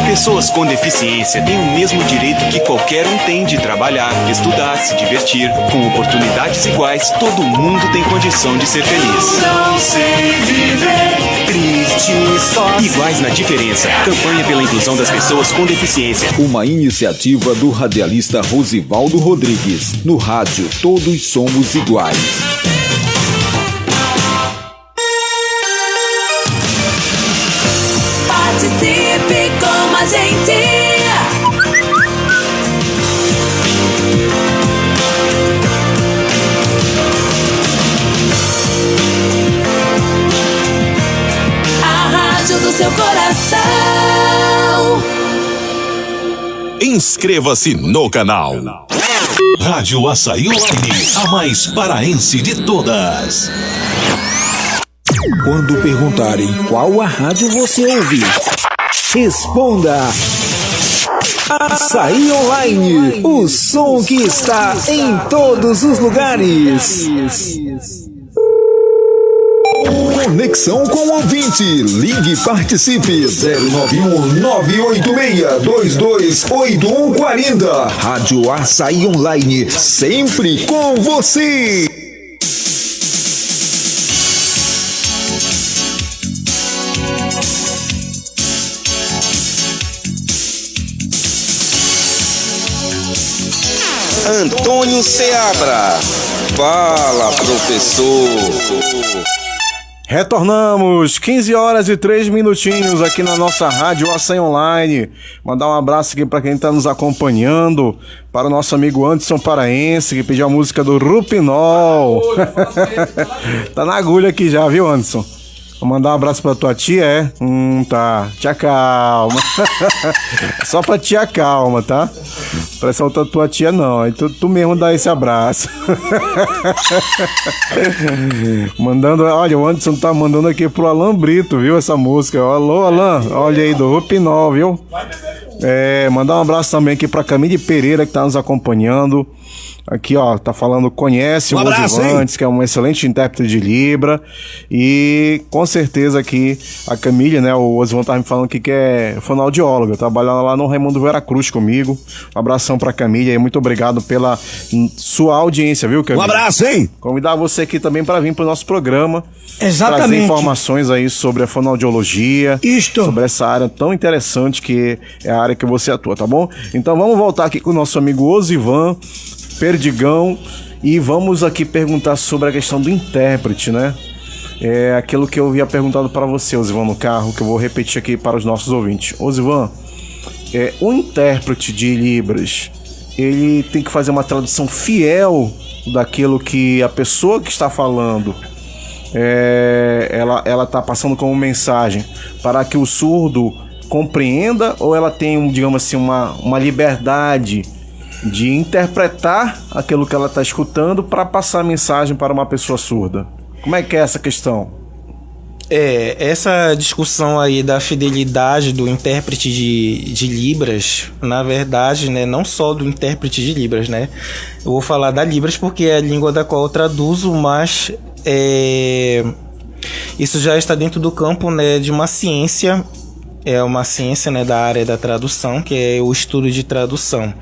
Pessoas com deficiência têm o mesmo direito que qualquer um tem de trabalhar, estudar, se divertir. Com oportunidades iguais, todo mundo tem condição de ser feliz. Não sei viver triste só. Iguais na diferença. Campanha pela inclusão das pessoas com deficiência. Uma iniciativa do radialista Rosivaldo Rodrigues. No rádio, todos somos iguais. Participe com a gente. A rádio do seu coração. Inscreva-se no canal. Rádio Açaí Online, a mais paraense de todas. Quando perguntarem qual a rádio você ouve, responda: Açaí Online, o som que está em todos os lugares. Conexão com o ouvinte. Ligue e participe. 091-986-228140. Rádio Açaí Online, sempre com você. Antônio Seabra. Fala, professor. Retornamos, 15 horas e 3 minutinhos aqui na nossa Rádio Açaí Online. Mandar um abraço aqui para quem está nos acompanhando, para o nosso amigo Anderson Paraense, que pediu a música do Rupinol. Tá na agulha aqui já, viu, Anderson? Vou mandar um abraço pra tua tia, é? Tá. Tia Calma. Só pra tia Calma, tá? Pra essa outra tua tia não. Aí tu mesmo dá esse abraço. Mandando, olha, o Anderson tá mandando aqui pro Alan Brito, viu? Essa música. Alô, Alan. Olha aí, do Rupinol, viu? Mandar um abraço também aqui pra Camille Pereira, que tá nos acompanhando. Aqui, ó, tá falando, conhece o Osivantes, que é um excelente intérprete de Libra. E com certeza aqui a Camille, né, o Osivan tá me falando aqui que é fonoaudióloga, trabalhando lá no Raimundo Veracruz comigo. Um abração pra Camille aí, muito obrigado pela sua audiência, viu, Camille? Um abraço, hein? Convidar você aqui também para vir pro nosso programa. Exatamente. Trazer informações aí sobre a fonoaudiologia. Sobre essa área tão interessante que é a área que você atua, tá bom? Então vamos voltar aqui com o nosso amigo Osivan Perdigão e vamos aqui perguntar sobre a questão do intérprete, né? É aquilo que eu havia perguntado para você, Osivan, no carro, que eu vou repetir aqui para os nossos ouvintes. Osivan, o intérprete de Libras, ele tem que fazer uma tradução fiel daquilo que a pessoa que está falando ela está passando como mensagem para que o surdo compreenda, ou ela tem, digamos assim, uma liberdade de interpretar aquilo que ela está escutando para passar a mensagem para uma pessoa surda? Como é que é essa questão? Essa discussão aí da fidelidade do intérprete de Libras, na verdade, né, não só do intérprete de Libras, né? Eu vou falar da Libras porque é a língua da qual eu traduzo, mas isso já está dentro do campo, né, de uma ciência, uma ciência, né, da área da tradução, que é o estudo de tradução.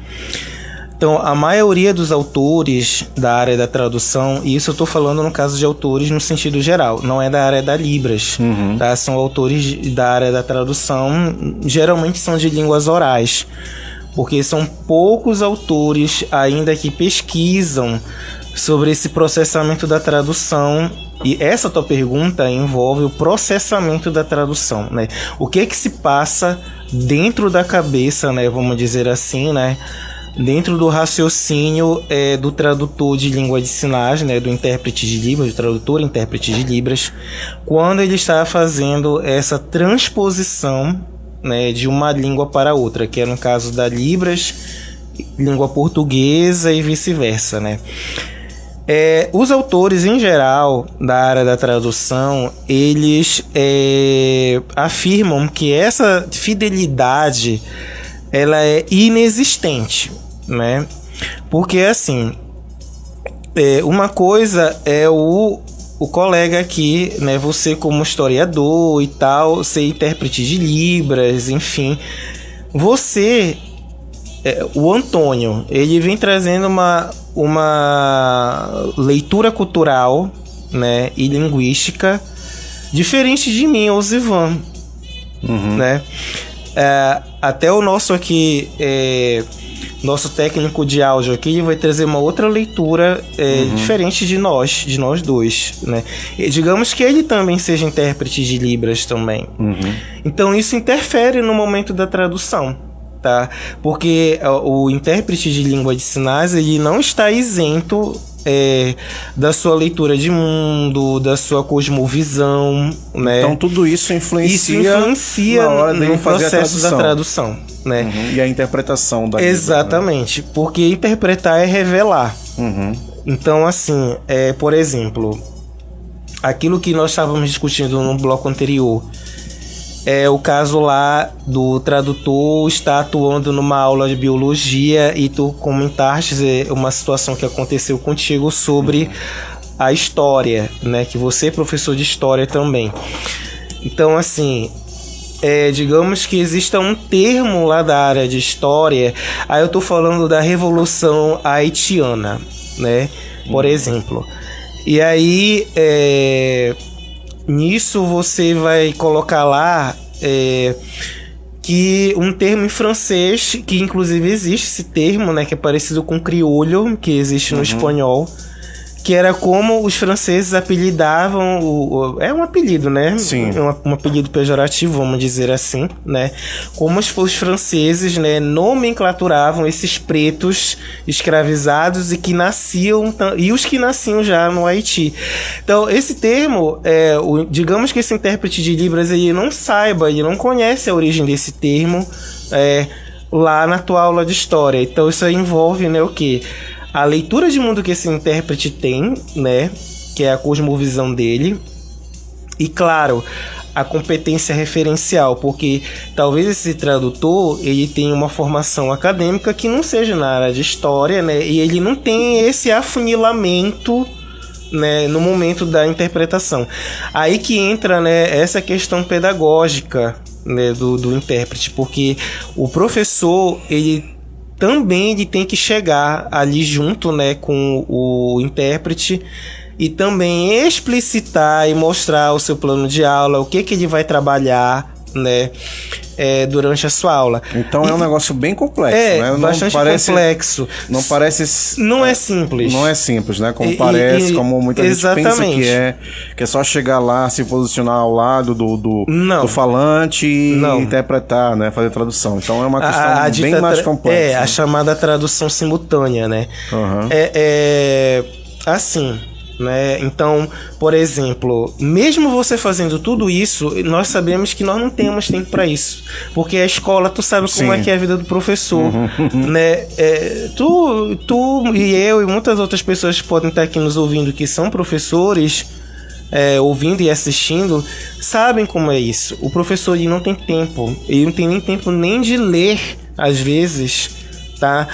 Então, a maioria dos autores da área da tradução, e isso eu estou falando no caso de autores no sentido geral, não é da área da Libras, tá? São autores da área da tradução, geralmente são de línguas orais, porque são poucos autores ainda que pesquisam sobre esse processamento da tradução. E essa tua pergunta envolve o processamento da tradução, né? O que se passa dentro da cabeça, né? Vamos dizer assim, né? Dentro do raciocínio do tradutor de língua de sinais, né, do intérprete de Libras, do tradutor e intérprete de Libras, quando ele está fazendo essa transposição, né, de uma língua para outra, que é no caso da Libras, língua portuguesa e vice-versa, né? Os autores em geral da área da tradução, eles afirmam que essa fidelidade ela é inexistente, né? Porque assim, uma coisa é o colega aqui, né? Você como historiador e tal, ser intérprete de Libras, enfim. Você, o Antônio, ele vem trazendo uma leitura cultural, né? E linguística diferente de mim, Osivan, né? Até o nosso aqui, nosso técnico de áudio aqui vai trazer uma outra leitura diferente de nós dois, né? E digamos que ele também seja intérprete de Libras também. Então isso interfere no momento da tradução, tá? Porque o intérprete de língua de sinais, ele não está isento da sua leitura de mundo, da sua cosmovisão, né? Então tudo isso influencia na hora no processo da tradução, né? E a interpretação da Exatamente, Libra, né? porque interpretar é revelar. Então, assim, por exemplo, aquilo que nós estávamos discutindo no bloco anterior, o caso lá do tradutor está atuando numa aula de biologia e tu comentaste uma situação que aconteceu contigo sobre a história, né? Que você é professor de história também. Então, assim, digamos que exista um termo lá da área de história, aí eu tô falando da Revolução Haitiana, né? Por exemplo. E aí, nisso você vai colocar lá que um termo em francês, que inclusive existe esse termo, né, que é parecido com criolho, que existe no espanhol, que era como os franceses apelidavam, é um apelido, né? Sim. Um apelido pejorativo, vamos dizer assim, né? Como os franceses, né, nomenclaturavam esses pretos escravizados e que nasciam, e os que nasciam já no Haiti. Então, esse termo, digamos que esse intérprete de Libras, ele não saiba, ele não conhece a origem desse termo lá na tua aula de história. Então, isso aí envolve, né, o quê? A leitura de mundo que esse intérprete tem, né, que é a cosmovisão dele, e claro, a competência referencial, porque talvez esse tradutor ele tenha uma formação acadêmica que não seja na área de história, né, e ele não tem esse afunilamento, né, no momento da interpretação. Aí que entra, né, essa questão pedagógica, né, do intérprete, porque o professor ele tem que chegar ali junto, né, com o intérprete e também explicitar e mostrar o seu plano de aula, o que ele vai trabalhar, né, durante a sua aula. Então é um negócio bem complexo, né? Bastante complexo. Não parece... Não é simples. Não é simples, né? Como parece, como muita gente pensa que é só chegar lá, se posicionar ao lado do falante e interpretar, né? Fazer tradução. Então é uma questão bem mais complexa. A chamada tradução simultânea, né? Assim... né? Então, por exemplo, mesmo você fazendo tudo isso, nós sabemos que nós não temos tempo para isso, porque a escola, tu sabe como é que é a vida do professor, né? Tu e eu e muitas outras pessoas que podem estar aqui nos ouvindo que são professores, ouvindo e assistindo sabem como é isso. O professor ele não tem tempo, ele não tem nem tempo nem de ler, às vezes, tá?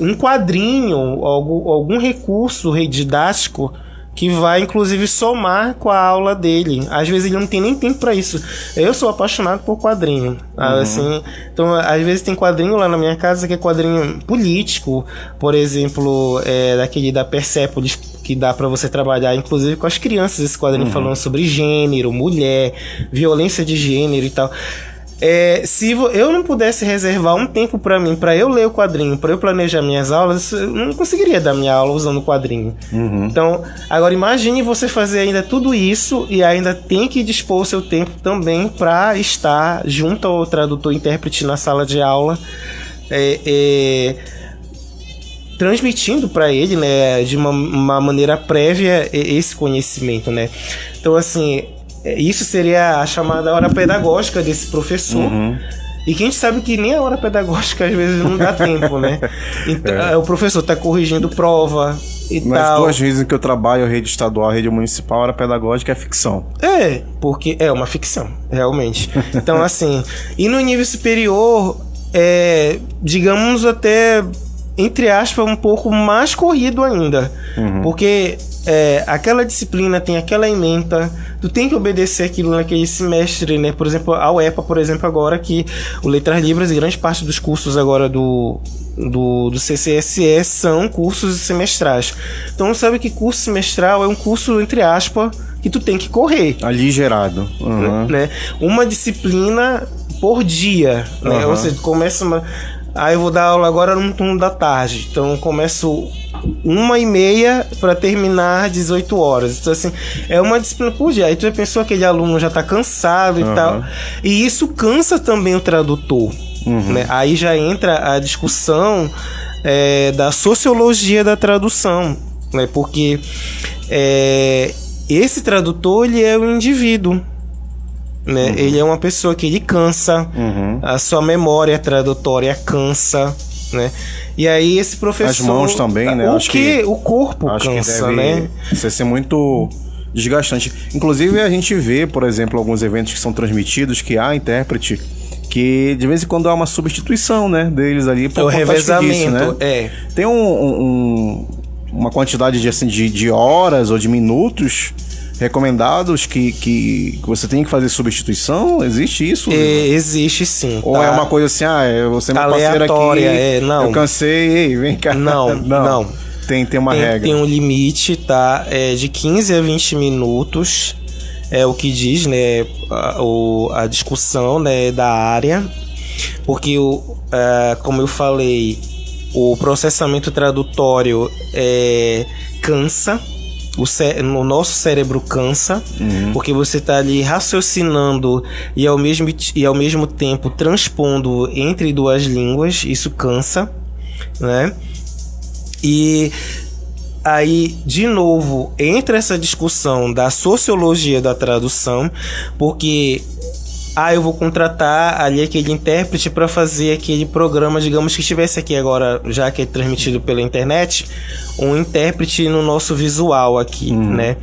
Um quadrinho, algum recurso didático que vai inclusive somar com a aula dele. Às vezes ele não tem nem tempo para isso. Eu sou apaixonado por quadrinho, assim, então às vezes tem quadrinho lá na minha casa que é quadrinho político, por exemplo, daquele da Persépolis, que dá para você trabalhar inclusive com as crianças, esse quadrinho falando sobre gênero, mulher, violência de gênero e tal. Se eu não pudesse reservar um tempo para mim, para eu ler o quadrinho, para eu planejar minhas aulas, eu não conseguiria dar minha aula usando o quadrinho. Então, agora imagine você fazer ainda tudo isso e ainda tem que dispor o seu tempo também para estar junto ao tradutor e intérprete na sala de aula, transmitindo para ele, né, de uma maneira prévia esse conhecimento, né? Então, assim, isso seria a chamada hora pedagógica desse professor. E que a gente sabe que nem a hora pedagógica às vezes não dá tempo, né? Então, o professor tá corrigindo prova e tal. Nas duas vezes em que eu trabalho, rede estadual, rede municipal, a hora pedagógica é ficção. Porque é uma ficção, realmente. Então, assim, e no nível superior, digamos até, entre aspas, um pouco mais corrido ainda. Porque aquela disciplina tem aquela ementa, tu tem que obedecer aquilo naquele semestre, né? Por exemplo, a UEPA, por exemplo, agora que o Letras Libras e grande parte dos cursos agora do CCSE são cursos semestrais. Então sabe que curso semestral é um curso, entre aspas, que tu tem que correr. Aligerado. Né? Uma disciplina por dia, né? Ou seja, começa eu vou dar aula agora no turno da tarde, então eu começo 1h30 para terminar 18 horas. Então, assim, é uma disciplina por dia. Aí tu já pensou, aquele aluno já tá cansado e tal. E isso cansa também o tradutor. Né? Aí já entra a discussão da sociologia da tradução, né? Porque esse tradutor, ele é um indivíduo, né? Ele é uma pessoa que ele cansa, a sua memória tradutória cansa, né? E aí esse professor... As mãos também, né? O corpo cansa, né? Ser muito desgastante. Inclusive a gente vê, por exemplo, alguns eventos que são transmitidos que há intérprete que de vez em quando há uma substituição, né, deles ali. O revezamento, disso, né? Tem uma quantidade de horas ou de minutos recomendados que você tem que fazer substituição? Existe isso? Existe sim. Ou é uma coisa assim, você é meu parceiro aqui, não. Eu cansei, vem cá. Não. Tem uma regra. Tem um limite, tá? De 15 a 20 minutos é o que diz, né, a discussão, né, da área. Porque, como eu falei, o processamento tradutório cansa. O nosso cérebro cansa, porque você está ali raciocinando e ao mesmo tempo transpondo entre duas línguas. Isso cansa, né? E aí, de novo, entra essa discussão da sociologia da tradução, porque eu vou contratar ali aquele intérprete para fazer aquele programa, digamos que estivesse aqui agora, já que é transmitido pela internet, um intérprete no nosso visual aqui, né?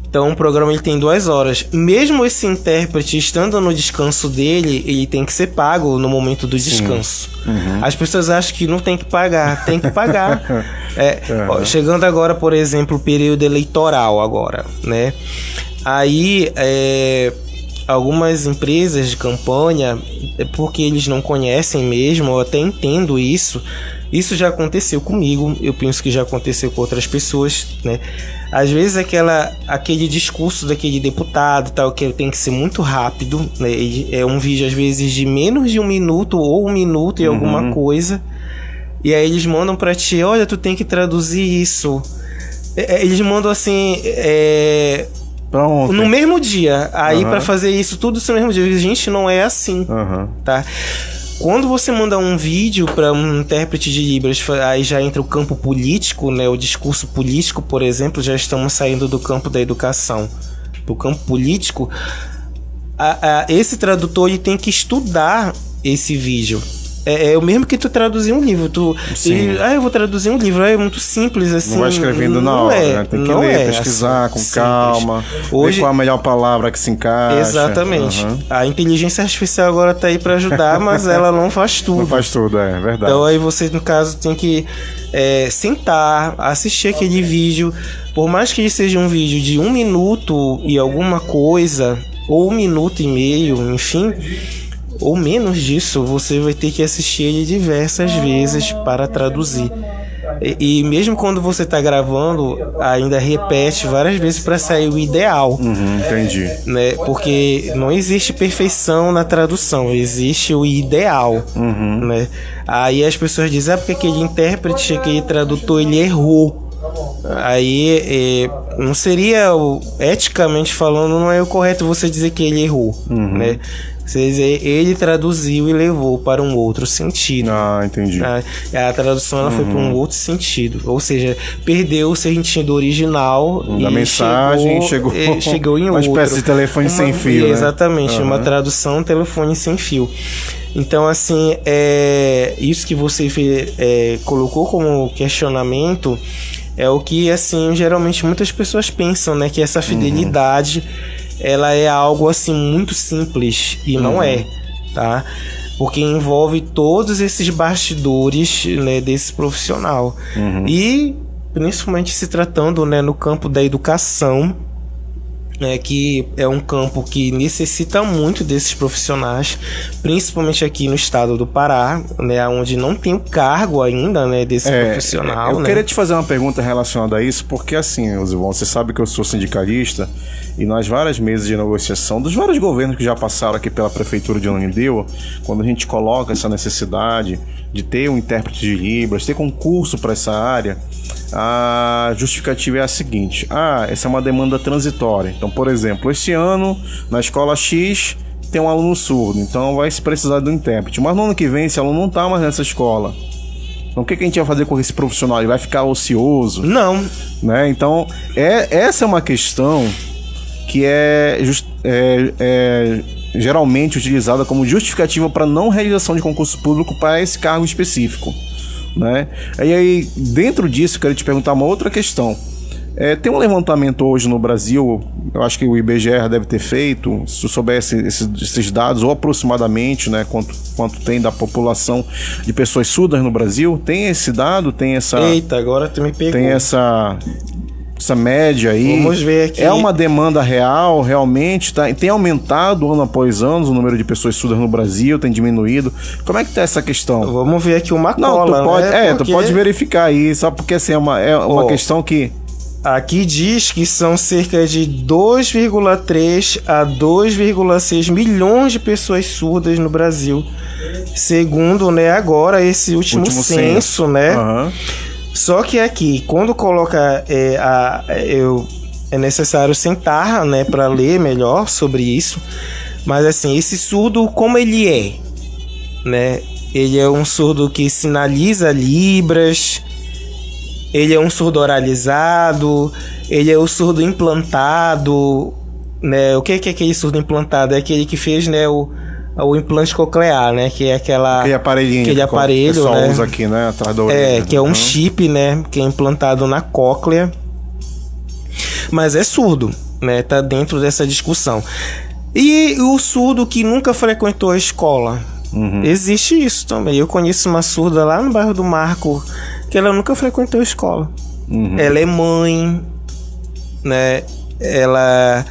Então o programa ele tem 2 horas. Mesmo esse intérprete estando no descanso dele, ele tem que ser pago no momento do descanso. As pessoas acham que não tem que pagar, tem que pagar. Chegando agora, por exemplo, o período eleitoral agora, né? Aí algumas empresas de campanha, porque eles não conhecem mesmo, eu até entendo isso. Isso já aconteceu comigo, eu penso que já aconteceu com outras pessoas, né? Às vezes aquele discurso daquele deputado tal, que tem que ser muito rápido, né? É um vídeo às vezes de menos de 1 minuto ou 1 minuto e alguma coisa. E aí eles mandam pra ti, olha, tu tem que traduzir isso. Eles mandam assim, no mesmo dia. Aí pra fazer isso tudo no mesmo dia. Gente, não é assim, tá? Quando você manda um vídeo para um intérprete de Libras, aí já entra o campo político, né? O discurso político, por exemplo, já estamos saindo do campo da educação. Do campo político, esse tradutor ele tem que estudar esse vídeo, É o mesmo que tu traduzir um livro. Eu vou traduzir um livro, é muito simples assim. Não vai escrevendo na hora, né? Tem que ler, pesquisar com calma, ver qual a melhor palavra que se encaixa. Exatamente. A inteligência artificial agora tá aí para ajudar, mas ela não faz tudo. Não faz tudo, é verdade. Então aí você, no caso, tem que sentar, assistir aquele vídeo. Por mais que ele seja um vídeo de 1 minuto e alguma coisa, ou 1 minuto e meio, enfim, ou menos disso, você vai ter que assistir ele diversas vezes para traduzir. E mesmo quando você está gravando, ainda repete várias vezes para sair o ideal. Entendi. Né? Porque não existe perfeição na tradução, existe o ideal. Né? Aí as pessoas dizem, porque aquele intérprete, aquele tradutor, ele errou. Aí não seria, eticamente falando, não é o correto você dizer que ele errou, né? Você dizer, ele traduziu e levou para um outro sentido. Entendi. A tradução ela foi para um outro sentido, ou seja, perdeu o sentido original da mensagem, chegou em uma espécie de telefone sem fio, exatamente, uma tradução telefone sem fio. Então, assim, isso que você colocou como questionamento é o que, assim, geralmente muitas pessoas pensam, né? Que essa fidelidade, ela é algo, assim, muito simples. E não é, tá? Porque envolve todos esses bastidores, né, desse profissional. E, principalmente se tratando, né, no campo da educação, que é um campo que necessita muito desses profissionais, principalmente aqui no estado do Pará, né, onde não tem o cargo ainda, né, desse profissional. Eu queria te fazer uma pergunta relacionada a isso, porque assim, Osivon, você sabe que eu sou sindicalista e nas várias mesas de negociação dos vários governos que já passaram aqui pela prefeitura de Ananindeua, quando a gente coloca essa necessidade de ter um intérprete de Libras, ter concurso para essa área, a justificativa é a seguinte: essa é uma demanda transitória. Então, por exemplo, esse ano na escola X tem um aluno surdo, então vai se precisar de um intérprete, mas no ano que vem esse aluno não está mais nessa escola. Então o que a gente vai fazer com esse profissional? Ele vai ficar ocioso? Não, né? Então essa é uma questão que geralmente utilizada como justificativa para não realização de concurso público para esse cargo específico, né? E aí, dentro disso, eu quero te perguntar uma outra questão. Tem um levantamento hoje no Brasil, eu acho que o IBGE deve ter feito, se eu soubesse esses dados, ou aproximadamente, né, quanto tem da população de pessoas surdas no Brasil. Tem esse dado? Tem essa... Eita, agora tu me pegou. Tem essa média aí. Vamos ver aqui. É uma demanda real, realmente? Tem aumentado ano após ano o número de pessoas surdas no Brasil? Tem diminuído? Como é que tá essa questão? Vamos ver aqui uma cola. Não, tu pode, né? Tu pode verificar aí, só porque assim, é uma questão que... Aqui diz que são cerca de 2,3 a 2,6 milhões de pessoas surdas no Brasil, segundo, né, agora esse último censo, né? Só que aqui, quando coloca é necessário sentar, né, para ler melhor sobre isso. Mas assim, esse surdo, como ele é, né? Ele é um surdo que sinaliza libras. Ele é um surdo oralizado, ele é o surdo implantado, né? O que é aquele surdo implantado? É aquele que fez, né, o implante coclear, né? Que é aquele aparelhinho que o pessoal, né, usa aqui, né, atrás da orelha. Que é um chip, né, que é implantado na cóclea. Mas é surdo, né? Tá dentro dessa discussão. E o surdo que nunca frequentou a escola? Existe isso também. Eu conheço uma surda lá no bairro do Marco, que ela nunca frequentou a escola. Ela é mãe, né? Ela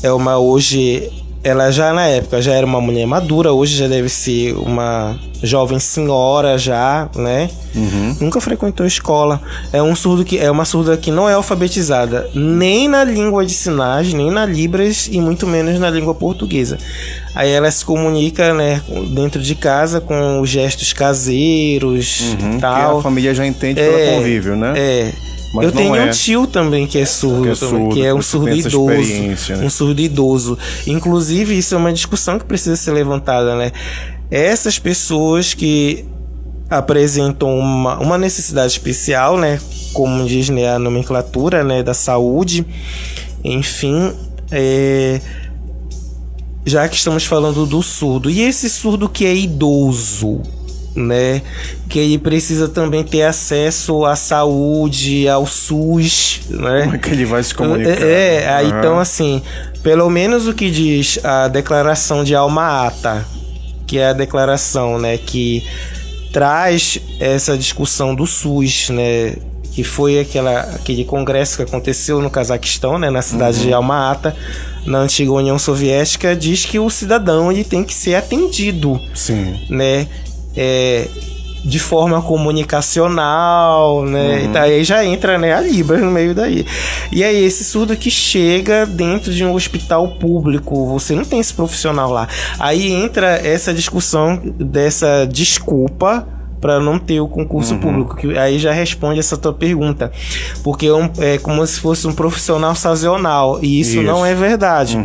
é hoje, ela já na época já era uma mulher madura, hoje já deve ser uma jovem senhora já, né? Nunca frequentou a escola. É uma surda que não é alfabetizada nem na língua de sinais, nem na Libras e muito menos na língua portuguesa. Aí ela se comunica, né, dentro de casa com os gestos caseiros e tal. Que a família já entende pelo convívio, né? Mas eu tenho um tio também que é surdo, que é um surdo idoso, né? Um surdo idoso. Inclusive, isso é uma discussão que precisa ser levantada, né? Essas pessoas que apresentam uma necessidade especial, né, como diz, né, a nomenclatura, né, da saúde, enfim, já que estamos falando do surdo. E esse surdo que é idoso, né? Que ele precisa também ter acesso à saúde, ao SUS, né? Como é que ele vai se comunicar? Então assim, pelo menos o que diz a Declaração de Alma Ata, que é a declaração, né, que traz essa discussão do SUS, né, que foi aquele congresso que aconteceu no Cazaquistão, né, na cidade de Alma Ata, na antiga União Soviética, diz que o cidadão ele tem que ser atendido, né, de forma comunicacional, né, e aí já entra, né, a Libras no meio daí. E aí esse surdo que chega dentro de um hospital público, você não tem esse profissional lá. Aí entra essa discussão dessa desculpa para não ter o concurso público, que aí já responde essa tua pergunta, porque é como se fosse um profissional sazonal, e isso não é verdade.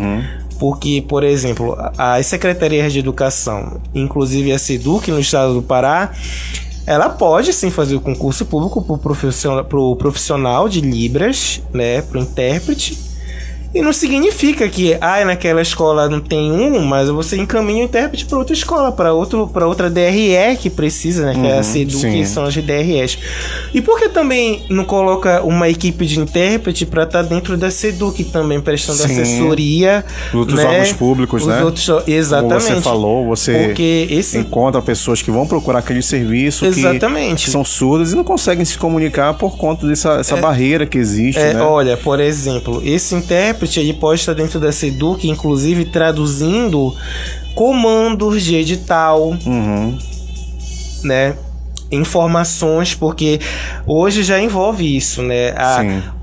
Porque, por exemplo, as secretarias de educação, inclusive a SEDUC no estado do Pará, ela pode sim fazer o concurso público pro profissional de Libras, né, pro intérprete. E não significa que naquela escola não tem mas você encaminha o intérprete para outra escola, para outra DRE que precisa, né? Que é a SEDUC, que são as DREs. E por que também não coloca uma equipe de intérprete para estar dentro da SEDUC também, prestando assessoria? Os outros órgãos públicos, né? Exatamente. Como você falou, você encontra pessoas que vão procurar aquele serviço que são surdas e não conseguem se comunicar por conta dessa barreira que existe, né? Olha, por exemplo, esse intérprete ele pode estar dentro da SEDUC, inclusive traduzindo comandos de edital, né? Informações, porque hoje já envolve isso, né?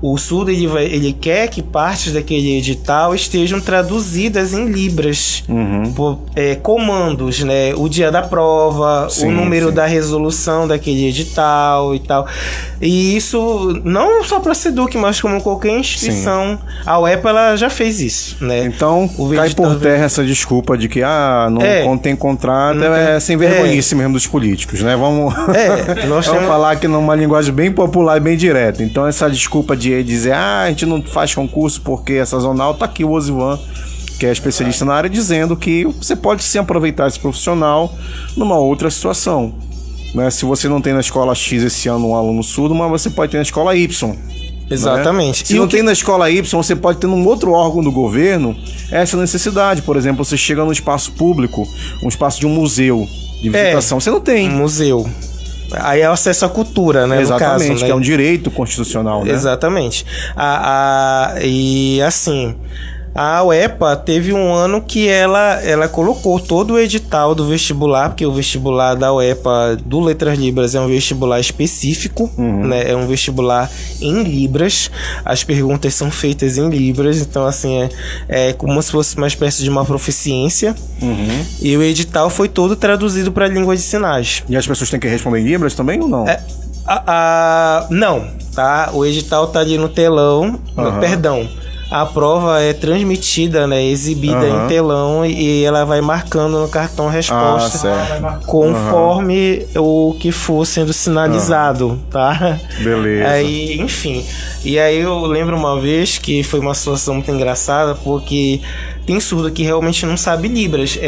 O surdo ele quer que partes daquele edital estejam traduzidas em Libras, comandos, né? O dia da prova, o número da resolução daquele edital e tal. E isso não só para a SEDUC, mas como qualquer instituição. A UEPA ela já fez isso, né? Então cai por terra essa desculpa de que não tem contrato, sem vergonhice mesmo dos políticos, né? Vamos falar aqui numa linguagem bem popular e bem direta. Então essa desculpa de dizer a gente não faz concurso porque é sazonal, tá aqui o Osivan, que é especialista na área, dizendo que você pode sim aproveitar esse profissional numa outra situação, né? Se você não tem na escola X esse ano um aluno surdo, mas você pode ter na escola Y. Exatamente. Né? Se não tem na escola Y, você pode ter num outro órgão do governo essa necessidade. Por exemplo, você chega num espaço público, um espaço de um museu de visitação, você não tem. Museu. Aí é o acesso à cultura, né? Exatamente, no caso, que é um direito constitucional, né? Exatamente. E assim, a UEPA teve um ano que ela colocou todo o edital do vestibular, porque o vestibular da UEPA do Letras Libras é um vestibular específico, né? É um vestibular em Libras, as perguntas são feitas em Libras, então assim, é como se fosse uma espécie de uma proficiência, e o edital foi todo traduzido para a língua de sinais. E as pessoas têm que responder em Libras também ou não? Não, tá? O edital tá ali no telão, perdão. A prova é transmitida, né, exibida em telão, e ela vai marcando no cartão resposta conforme o que for sendo sinalizado, tá? Beleza. Aí, enfim. E aí eu lembro uma vez que foi uma situação muito engraçada, porque tem surdo que realmente não sabe Libras.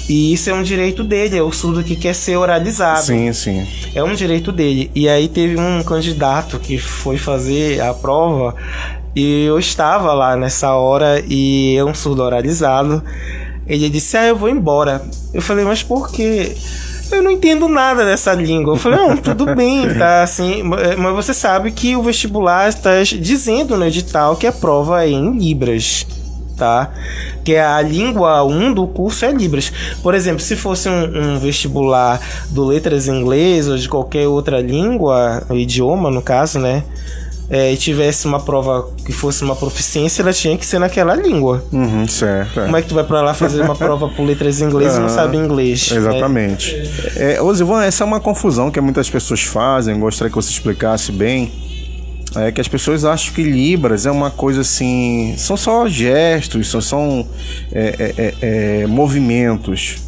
E isso é um direito dele, é o surdo que quer ser oralizado. Sim. É um direito dele. E aí teve um candidato que foi fazer a prova, e eu estava lá nessa hora, e é um surdo oralizado. Ele disse, eu vou embora. Eu falei, mas por quê? Eu não entendo nada dessa língua. Eu falei, não, tudo bem, tá assim, mas você sabe que o vestibular está dizendo no edital que a prova é em Libras, tá? Que a língua 1 do curso é Libras. Por exemplo, se fosse um vestibular do Letras em Inglês ou de qualquer outra língua, idioma no caso, né? E tivesse uma prova que fosse uma proficiência, ela tinha que ser naquela língua. Certo. Como é que tu vai pra lá fazer uma prova por letras em inglês e não sabe inglês? Exatamente. Osivan, essa é uma confusão que muitas pessoas fazem. Gostaria que você explicasse bem. É que as pessoas acham que Libras é uma coisa assim, são só gestos, são movimentos.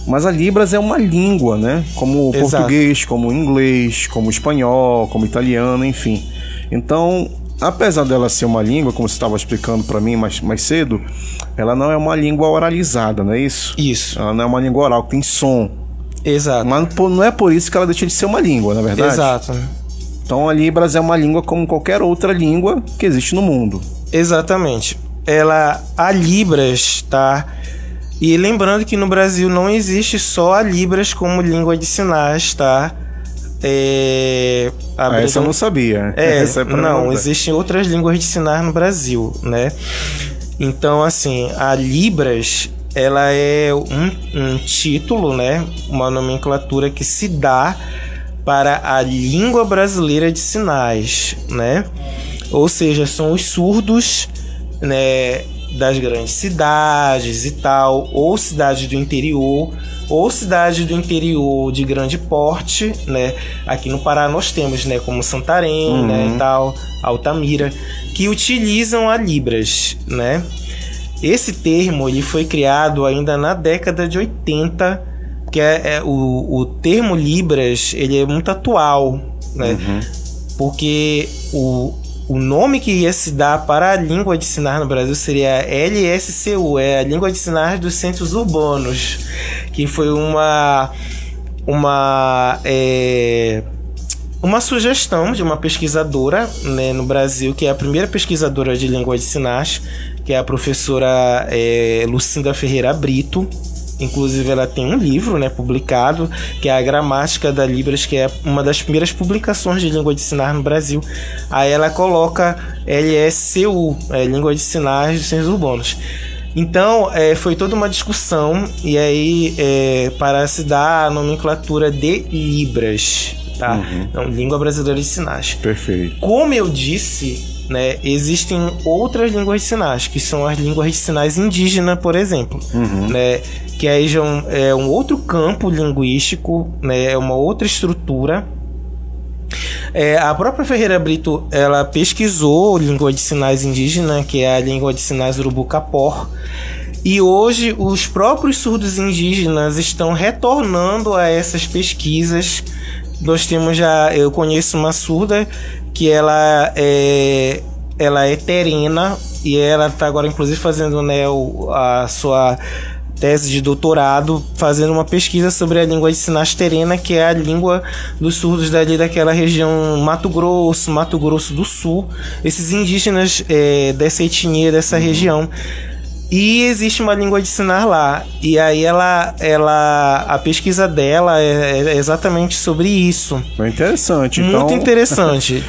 Mas a Libras é uma língua, né? Como o português, como o inglês, como o espanhol, como o italiano, enfim. Então, apesar dela ser uma língua, como você estava explicando para mim mais cedo, ela não é uma língua oralizada, não é isso? Isso. Ela não é uma língua oral, tem som. Exato. Mas não é por isso que ela deixa de ser uma língua, na verdade? Exato. Então a Libras é uma língua como qualquer outra língua que existe no mundo. Exatamente. A Libras, tá? E lembrando que no Brasil não existe só a Libras como língua de sinais, tá? Essa eu não sabia. Não, existem outras línguas de sinais no Brasil, né? Então, assim, a Libras, ela é um título, né? Uma nomenclatura que se dá para a língua brasileira de sinais, né? Ou seja, são os surdos, né, das grandes cidades e tal, ou cidades do interior, ou cidades do interior de grande porte, né? Aqui no Pará nós temos, né, como Santarém, né, e tal, Altamira, que utilizam a Libras, né? Esse termo ele foi criado ainda na década de 80, que o termo Libras, ele é muito atual, né? Porque o nome que ia se dar para a língua de sinais no Brasil seria LSCU, é a língua de sinais dos centros urbanos, que foi uma sugestão de uma pesquisadora, né, no Brasil, que é a primeira pesquisadora de língua de sinais, que é a professora Lucinda Ferreira Brito. Inclusive ela tem um livro, né, publicado, que é a Gramática da Libras, que é uma das primeiras publicações de língua de sinais no Brasil. Aí ela coloca LSCU, língua de sinais dos centros urbanos. Então foi toda uma discussão, e aí para se dar a nomenclatura de Libras, tá? Então, língua brasileira de sinais. Perfeito. Como eu disse, né, existem outras línguas de sinais, que são as línguas de sinais indígenas, por exemplo, né, que aí já é um outro campo linguístico, né, é uma outra estrutura. A própria Ferreira Brito, ela pesquisou língua de sinais indígena, que é a língua de sinais urubu-capor, e hoje os próprios surdos indígenas estão retornando a essas pesquisas. Nós temos eu conheço uma surda que ela é terena, e ela está agora inclusive fazendo, né, a sua tese de doutorado, fazendo uma pesquisa sobre a língua de sinais terena, que é a língua dos surdos daquela região Mato Grosso do Sul, esses indígenas dessa etnia, dessa região. E existe uma língua de sinais lá, e aí a pesquisa dela é exatamente sobre isso. É interessante. Muito interessante.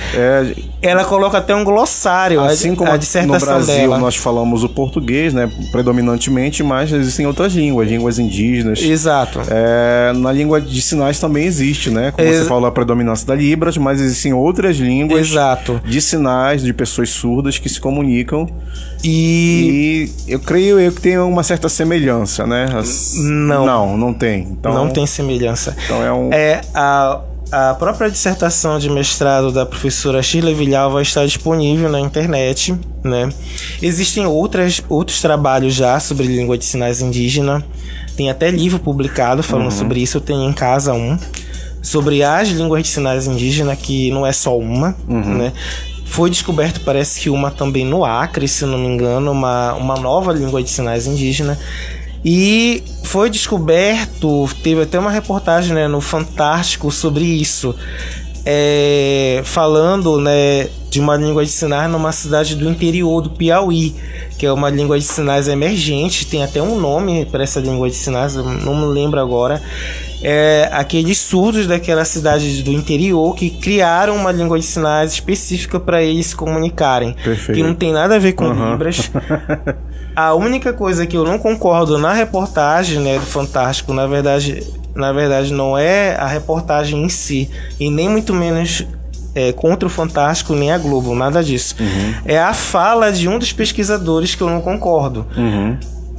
Ela coloca até um glossário, assim como a dissertação no Brasil dela. Nós falamos o português, né, predominantemente, mas existem outras línguas indígenas. Exato. Na língua de sinais também existe, né? Como você falou, a predominância da Libras, mas existem outras línguas de sinais de pessoas surdas que se comunicam. E eu creio que tem uma certa semelhança, né? Não tem. Então, não tem semelhança. Então a própria dissertação de mestrado da professora Shirley Villalva está disponível na internet, né? Existem outros trabalhos já sobre língua de sinais indígena. Tem até livro publicado falando sobre isso. Eu tenho em casa sobre as línguas de sinais indígenas, que não é só uma, né? Foi descoberto, parece que uma também no Acre, se não me engano, uma nova língua de sinais indígena. E foi descoberto, teve até uma reportagem, né, no Fantástico sobre isso, falando, né, de uma língua de sinais numa cidade do interior do Piauí, que é uma língua de sinais emergente, tem até um nome para essa língua de sinais, eu não me lembro agora. Aqueles surdos daquela cidade do interior que criaram uma língua de sinais específica para eles se comunicarem. Perfeito. Que não tem nada a ver com Libras. A única coisa que eu não concordo na reportagem, né, do Fantástico, na verdade não é a reportagem em si, e nem muito menos contra o Fantástico nem a Globo, nada disso. É a fala de um dos pesquisadores que eu não concordo.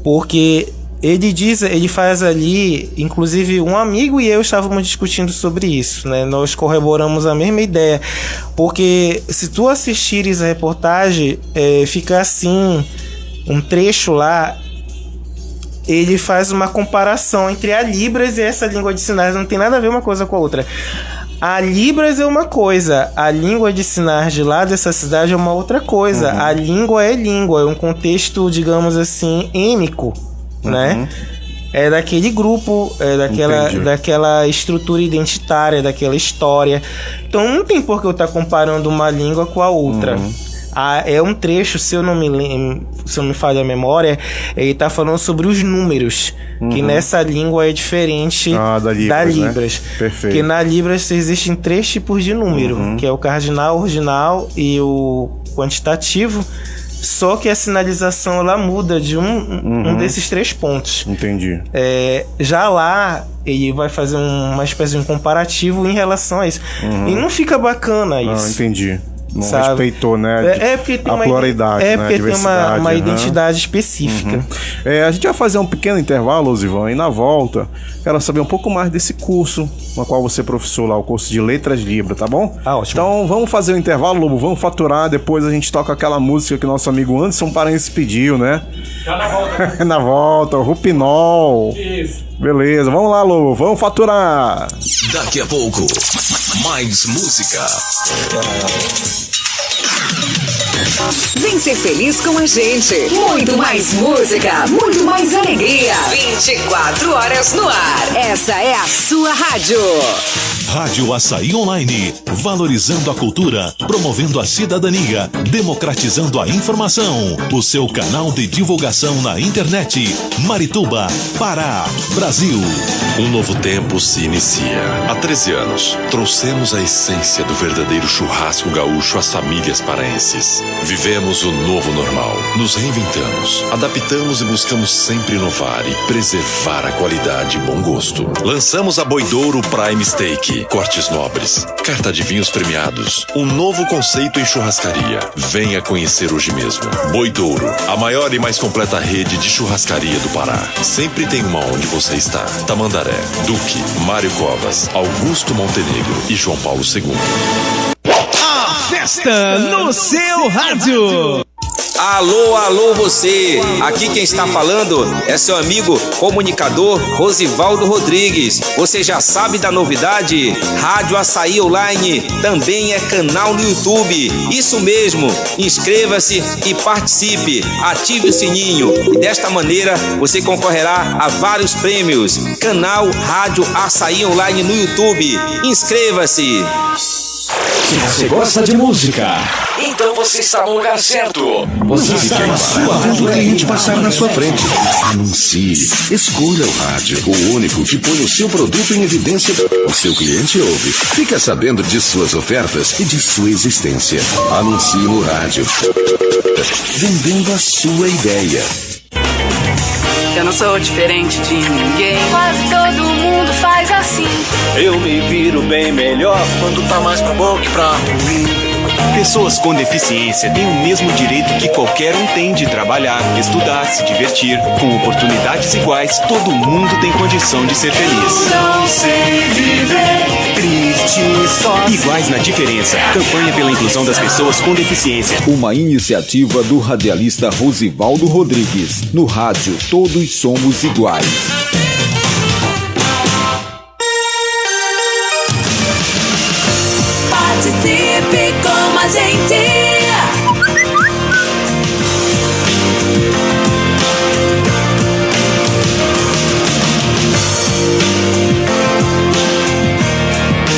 Porque ele faz ali, inclusive um amigo e eu estávamos discutindo sobre isso, né? Nós corroboramos a mesma ideia, porque se tu assistires a reportagem, fica assim, um trecho lá, ele faz uma comparação entre a Libras e essa língua de sinais, não tem nada a ver uma coisa com a outra. A Libras é uma coisa, a língua de sinais de lá dessa cidade é uma outra coisa. A língua é um contexto, digamos assim, ênico, né? daquele grupo, daquela estrutura identitária, daquela história. Então não tem por que eu estar comparando uma língua com a outra. É um trecho, se eu não me falha a memória, ele tá falando sobre os números, que nessa língua é diferente da Libras. Né? Perfeito. Porque na Libras existem 3 tipos de número, que é o cardinal, ordinal e o quantitativo. Só que a sinalização ela muda de um desses 3 pontos. Entendi. Já lá, ele vai fazer uma espécie de um comparativo em relação a isso. E não fica bacana isso. Não, entendi. Não respeitou, né? Porque tem a pluralidade, né? Porque tem uma identidade específica. A gente vai fazer um pequeno intervalo, Osivan, e na volta quero saber um pouco mais desse curso no qual você professou lá, o curso de Letras Libras, tá bom? Ótimo. Então vamos fazer o intervalo, Lobo, vamos faturar, depois a gente toca aquela música que nosso amigo Anderson Paranhos pediu, né? Já na volta. Na volta, o Rupinol. Isso. Beleza, vamos lá, Lobo, vamos faturar. Daqui a pouco, mais música. Vem ser feliz com a gente. Muito mais música, muito mais alegria. 24 horas no ar. Essa é a sua rádio. Rádio Açaí Online, valorizando a cultura, promovendo a cidadania, democratizando a informação. O seu canal de divulgação na internet. Marituba, Pará, Brasil. Um novo tempo se inicia. Há 13 anos, trouxemos a essência do verdadeiro churrasco gaúcho às famílias paraenses. Vivemos o novo normal. Nos reinventamos, adaptamos e buscamos sempre inovar e preservar a qualidade e bom gosto. Lançamos a Boidouro Prime Steak. Cortes nobres, carta de vinhos premiados, um novo conceito em churrascaria. Venha conhecer hoje mesmo. Boidouro, a maior e mais completa rede de churrascaria do Pará. Sempre tem uma onde você está. Tamandaré, Duque, Mário Covas, Augusto Montenegro e João Paulo II. A festa no seu rádio. Alô você! Aqui quem está falando é seu amigo comunicador Rosivaldo Rodrigues. Você já sabe da novidade? Rádio Açaí Online também é canal no YouTube. Isso mesmo! Inscreva-se e participe. Ative o sininho e desta maneira você concorrerá a vários prêmios. Canal Rádio Açaí Online no YouTube. Inscreva-se! Se você gosta de música, então você está no lugar certo. Você está na sua rádio. O cliente passar na sua frente. Anuncie. Escolha o rádio. O único que põe o seu produto em evidência. O seu cliente ouve. Fica sabendo de suas ofertas e de sua existência. Anuncie no rádio. Vendendo a sua ideia. Eu não sou diferente de ninguém. Quase todo mundo faz assim. Eu me viro bem melhor quando tá mais pra bom que pra ruim. Pessoas com deficiência têm o mesmo direito que qualquer um tem de trabalhar, estudar, se divertir. Com oportunidades iguais, todo mundo tem condição de ser feliz. Não sei viver triste só. Iguais na diferença. Campanha pela inclusão das pessoas com deficiência. Uma iniciativa do radialista Rosivaldo Rodrigues. No rádio, todos somos iguais. Participe com a gente.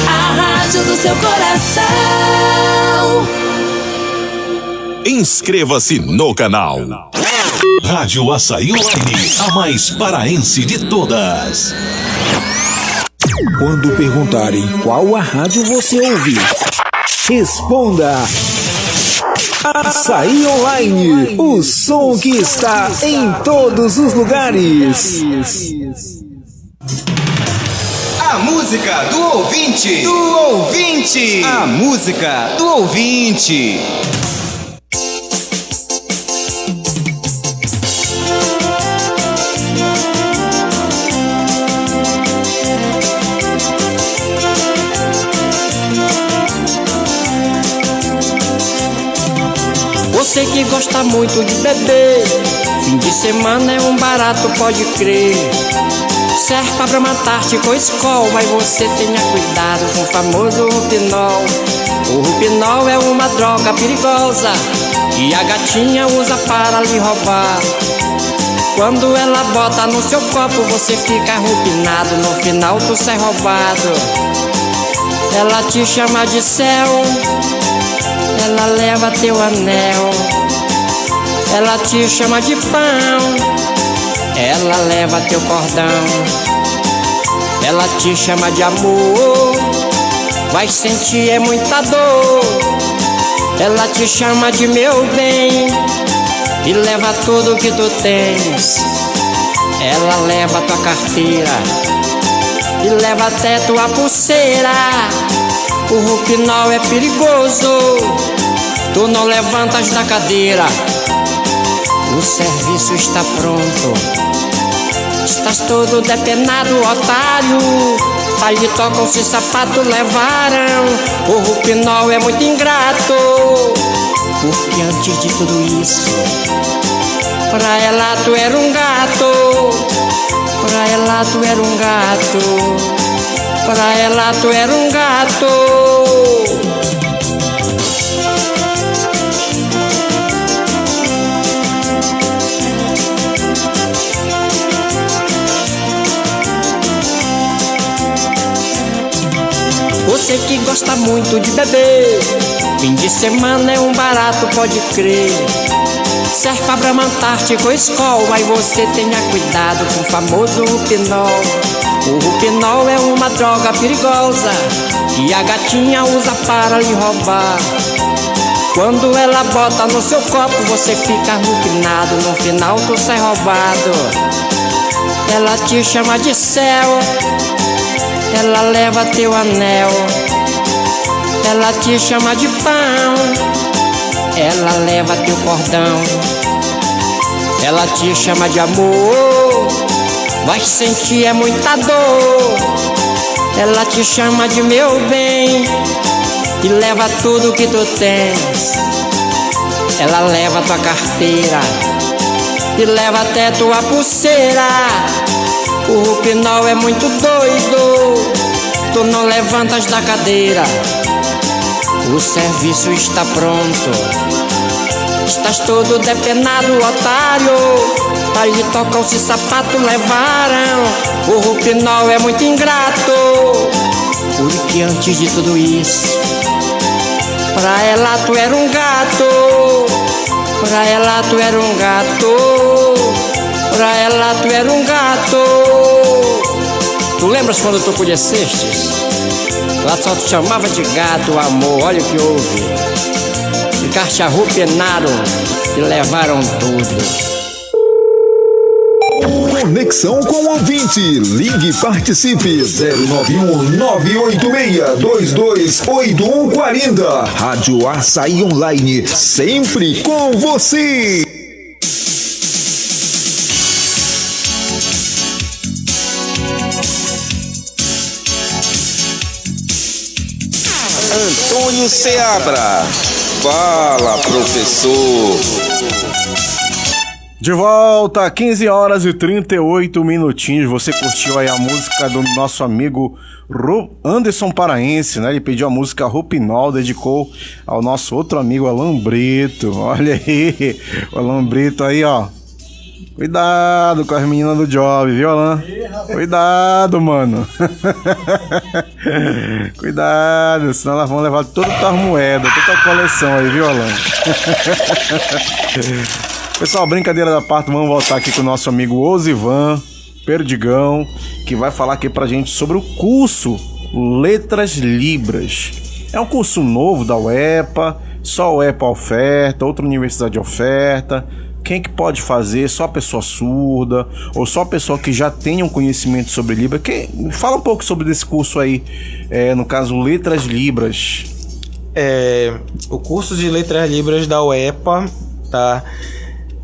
A rádio do seu coração. Inscreva-se no canal. Rádio Açaí Online, a mais paraense de todas. Quando perguntarem qual a rádio você ouve, responda: Açaí Online, o som que está em todos os lugares. A música do ouvinte. Do ouvinte. A música do ouvinte. Você que gosta muito de beber, fim de semana é um barato, pode crer. Serve pra matar-te com Skol, mas você tenha cuidado com o famoso Rupinol. O Rupinol é uma droga perigosa que a gatinha usa para lhe roubar. Quando ela bota no seu copo, você fica arrupinado. No final tu sai roubado. Ela te chama de céu, ela leva teu anel. Ela te chama de pão, ela leva teu cordão. Ela te chama de amor, vai sentir é muita dor. Ela te chama de meu bem e leva tudo que tu tens. Ela leva tua carteira e leva até tua pulseira. O Roupinol é perigoso, tu não levantas da cadeira. O serviço está pronto, estás todo depenado, otário. Paletó, calça e sapato levaram. O Roupinol é muito ingrato, porque antes de tudo isso, pra ela tu era um gato. Pra ela tu era um gato. Pra ela tu era um gato. Você que gosta muito de beber, fim de semana é um barato, pode crer. Serve pra Brahma Antártico, Skol, mas você tenha cuidado com o famoso Roupinol. O Roupinol é uma droga perigosa que a gatinha usa para lhe roubar. Quando ela bota no seu copo, você fica arrupinado. No final tu sai roubado. Ela te chama de céu, ela leva teu anel. Ela te chama de pão, ela leva teu cordão. Ela te chama de amor, vai sentir é muita dor. Ela te chama de meu bem e leva tudo que tu tens. Ela leva tua carteira e leva até tua pulseira. O Roupinol é muito doido, tu não levantas da cadeira. O serviço está pronto, estás todo depenado, otário. Paletó, calça e sapato levaram. O Roupinol é muito ingrato, porque antes de tudo isso, pra ela tu era um gato. Pra ela tu era um gato. Pra ela tu era um gato. Tu lembras quando tu conhecestes? Lá só te chamava de gato, amor, olha o que houve. Ficaste arrupinado e levaram tudo. Conexão com o ouvinte. Ligue e participe. 091-986-228140. Rádio Açaí Online. Sempre com você. Antônio Seabra. Fala, professor. De volta, 15 horas e 38 minutinhos. Você curtiu aí a música do nosso amigo Anderson Paraense, né? Ele pediu a música Roupinol, dedicou ao nosso outro amigo Alan Brito. Olha aí, o Alan Brito aí, ó. Cuidado com as meninas do job, viu, Alan? Cuidado, mano. Cuidado, senão elas vão levar toda a tua moeda, toda a coleção aí, viu, Alan? Pessoal, brincadeira da parte, vamos voltar aqui com o nosso amigo Osivan Perdigão, que vai falar aqui pra gente sobre o curso Letras Libras. É um curso novo da UEPA, só a UEPA oferta, outra universidade oferta. Quem que pode fazer? Só a pessoa surda ou só a pessoa que já tenha um conhecimento sobre Libras? Fala um pouco sobre esse curso aí, no caso Letras Libras. O curso de Letras Libras da UEPA, tá?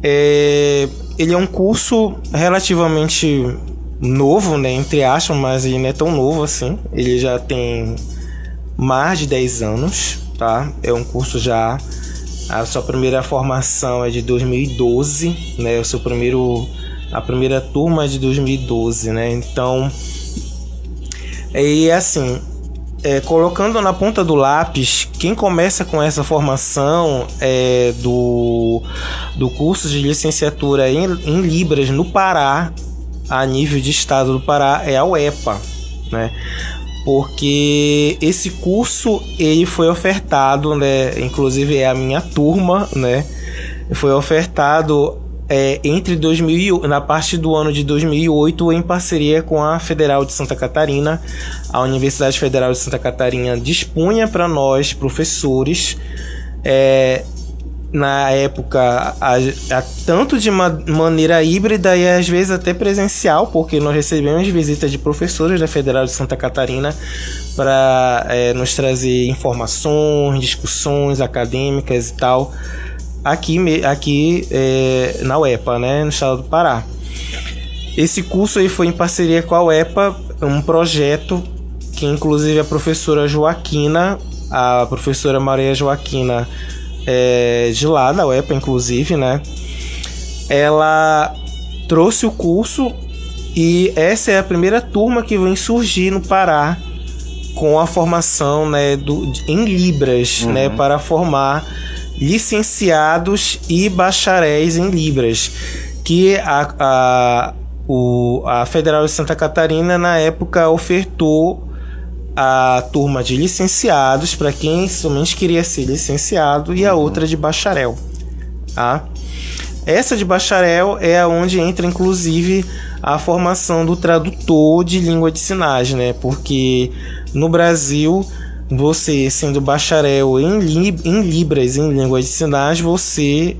Ele é um curso relativamente novo, né, entre aspas, mas ele não é tão novo assim. Ele já tem mais de 10 anos, tá? É um curso já... A sua primeira formação é de 2012, né? A primeira turma é de 2012, né? Então, assim, colocando na ponta do lápis, quem começa com essa formação do curso de licenciatura em Libras no Pará, a nível de estado do Pará, é a UEPA, né? Porque esse curso ele foi ofertado, né? Inclusive é a minha turma, né? Foi ofertado na parte do ano de 2008 em parceria com a Federal de Santa Catarina. A Universidade Federal de Santa Catarina dispunha para nós, professores, na época, tanto de maneira híbrida e às vezes até presencial, porque nós recebemos visita de professores da Federal de Santa Catarina para nos trazer informações, discussões acadêmicas e tal, aqui na UEPA, né, no estado do Pará. Esse curso aí foi em parceria com a UEPA, um projeto que inclusive a professora Joaquina, a professora Maria Joaquina, de lá da UEPA, inclusive, né, ela trouxe o curso e essa é a primeira turma que vem surgir no Pará com a formação, né, em Libras, né, para formar licenciados e bacharéis em Libras, que a Federal de Santa Catarina na época ofertou a turma de licenciados para quem somente queria ser licenciado e a outra de bacharel, tá? Essa de bacharel é onde entra inclusive a formação do tradutor de língua de sinais, né? Porque no Brasil, você sendo bacharel em Libras, em língua de sinais, você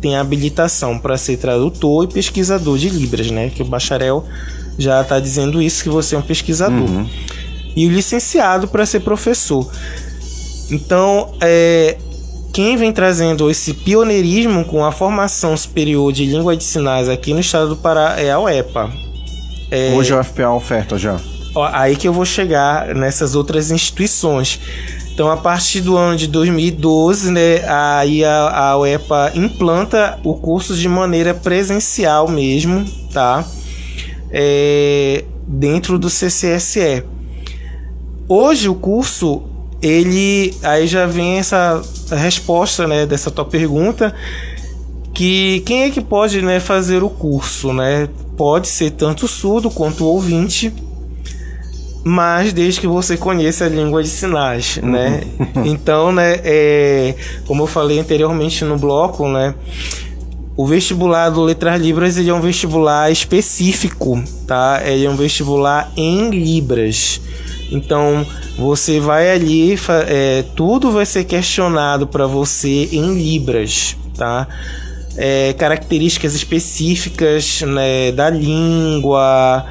tem habilitação para ser tradutor e pesquisador de Libras, né? Que o bacharel já está dizendo isso, que você é um pesquisador. E o licenciado para ser professor. Então, quem vem trazendo esse pioneirismo com a formação superior de língua de sinais aqui no estado do Pará é a UEPA. Hoje a UFPA oferta já. Aí que eu vou chegar nessas outras instituições. Então, a partir do ano de 2012, né, aí a UEPA implanta o curso de maneira presencial mesmo, tá? Dentro do CCSE. Hoje o curso, aí já vem essa resposta, né, dessa tua pergunta, que quem é que pode, né, fazer o curso, né? Pode ser tanto o surdo quanto o ouvinte, mas desde que você conheça a língua de sinais, né? Então, né, como eu falei anteriormente no bloco, né, o vestibular do Letras Libras, ele é um vestibular específico, tá? Ele é um vestibular em Libras. Então, você vai ali, tudo vai ser questionado para você em Libras, tá? Características específicas, né, da língua,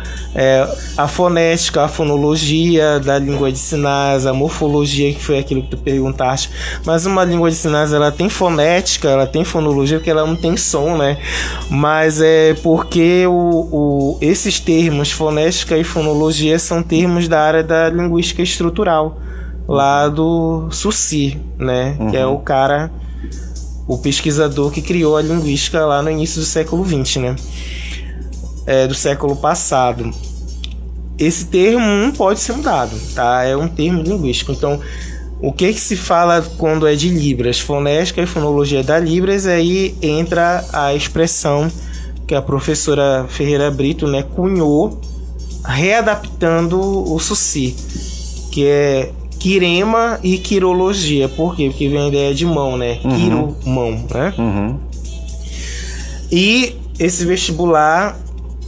a fonética, a fonologia da língua de sinais, a morfologia, que foi aquilo que tu perguntaste. Mas uma língua de sinais, ela tem fonética, ela tem fonologia, porque ela não tem som, né? Mas é porque esses termos, fonética e fonologia, são termos da área da linguística estrutural, lá do Saussure, né? Que é o pesquisador que criou a linguística lá no início do século XX, né? Do século passado. Esse termo não pode ser mudado, tá? É um termo linguístico. Então, o que se fala quando é de Libras? Fonética e fonologia da Libras, aí entra a expressão que a professora Ferreira Brito, né, cunhou, readaptando o Saussure, que é quirema e quirologia. Por quê? Porque vem a ideia de mão, né? Quiro, mão, né? E esse vestibular,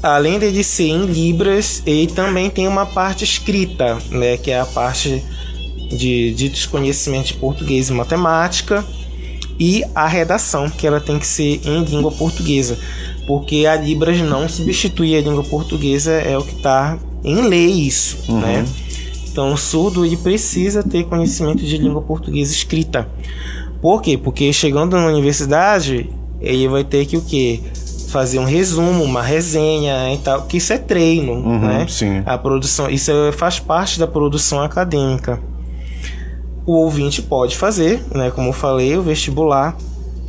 além de ser em Libras, ele também tem uma parte escrita, né? Que é a parte de ditos conhecimentos de português e matemática, e a redação, que ela tem que ser em língua portuguesa, porque a Libras não substitui a língua portuguesa, é o que está em lei isso, né? Então, o surdo, ele precisa ter conhecimento de língua portuguesa escrita. Por quê? Porque chegando na universidade, ele vai ter que o quê? Fazer um resumo, uma resenha e tal, que isso é treino, né? Sim. A produção, isso faz parte da produção acadêmica. O ouvinte pode fazer, né, como eu falei, o vestibular,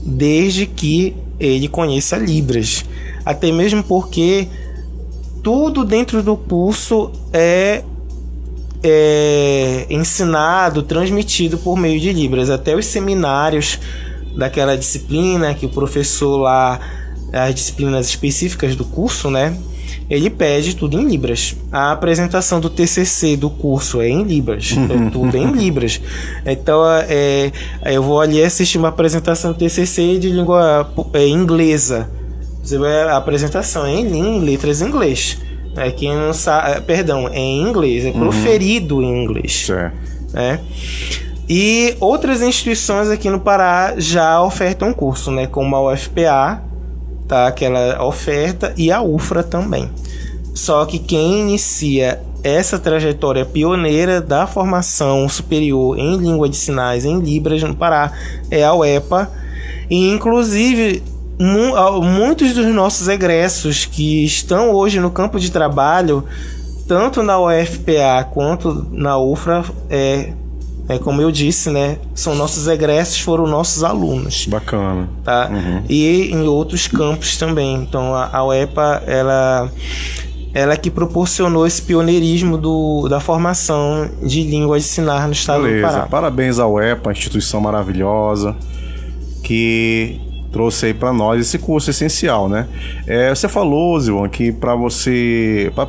desde que ele conheça Libras. Até mesmo porque tudo dentro do curso é ensinado, transmitido por meio de Libras. Até os seminários daquela disciplina que o professor lá, as disciplinas específicas do curso, né, ele pede tudo em Libras. A apresentação do TCC do curso é em Libras, tudo em Libras. Então eu vou ali assistir uma apresentação do TCC de língua inglesa. Você vai, a apresentação é em letras em inglês. Quem não sabe, perdão, é em inglês, é proferido em inglês. Né? E outras instituições aqui no Pará já ofertam curso, né? Como a UFPA, tá? Aquela oferta, e a UFRA também. Só que quem inicia essa trajetória pioneira da formação superior em língua de sinais, em Libras no Pará, é a UEPA. E inclusive muitos dos nossos egressos que estão hoje no campo de trabalho, tanto na UFPA quanto na UFRA, como eu disse, né, são nossos egressos, foram nossos alunos. Bacana. Tá? E em outros campos também. Então a UEPA, ela que proporcionou esse pioneirismo da formação de língua de sinais no estado do Pará. Parabéns à UEPA, instituição maravilhosa, que trouxe aí para nós esse curso essencial, né? Você falou, Zilvan, que para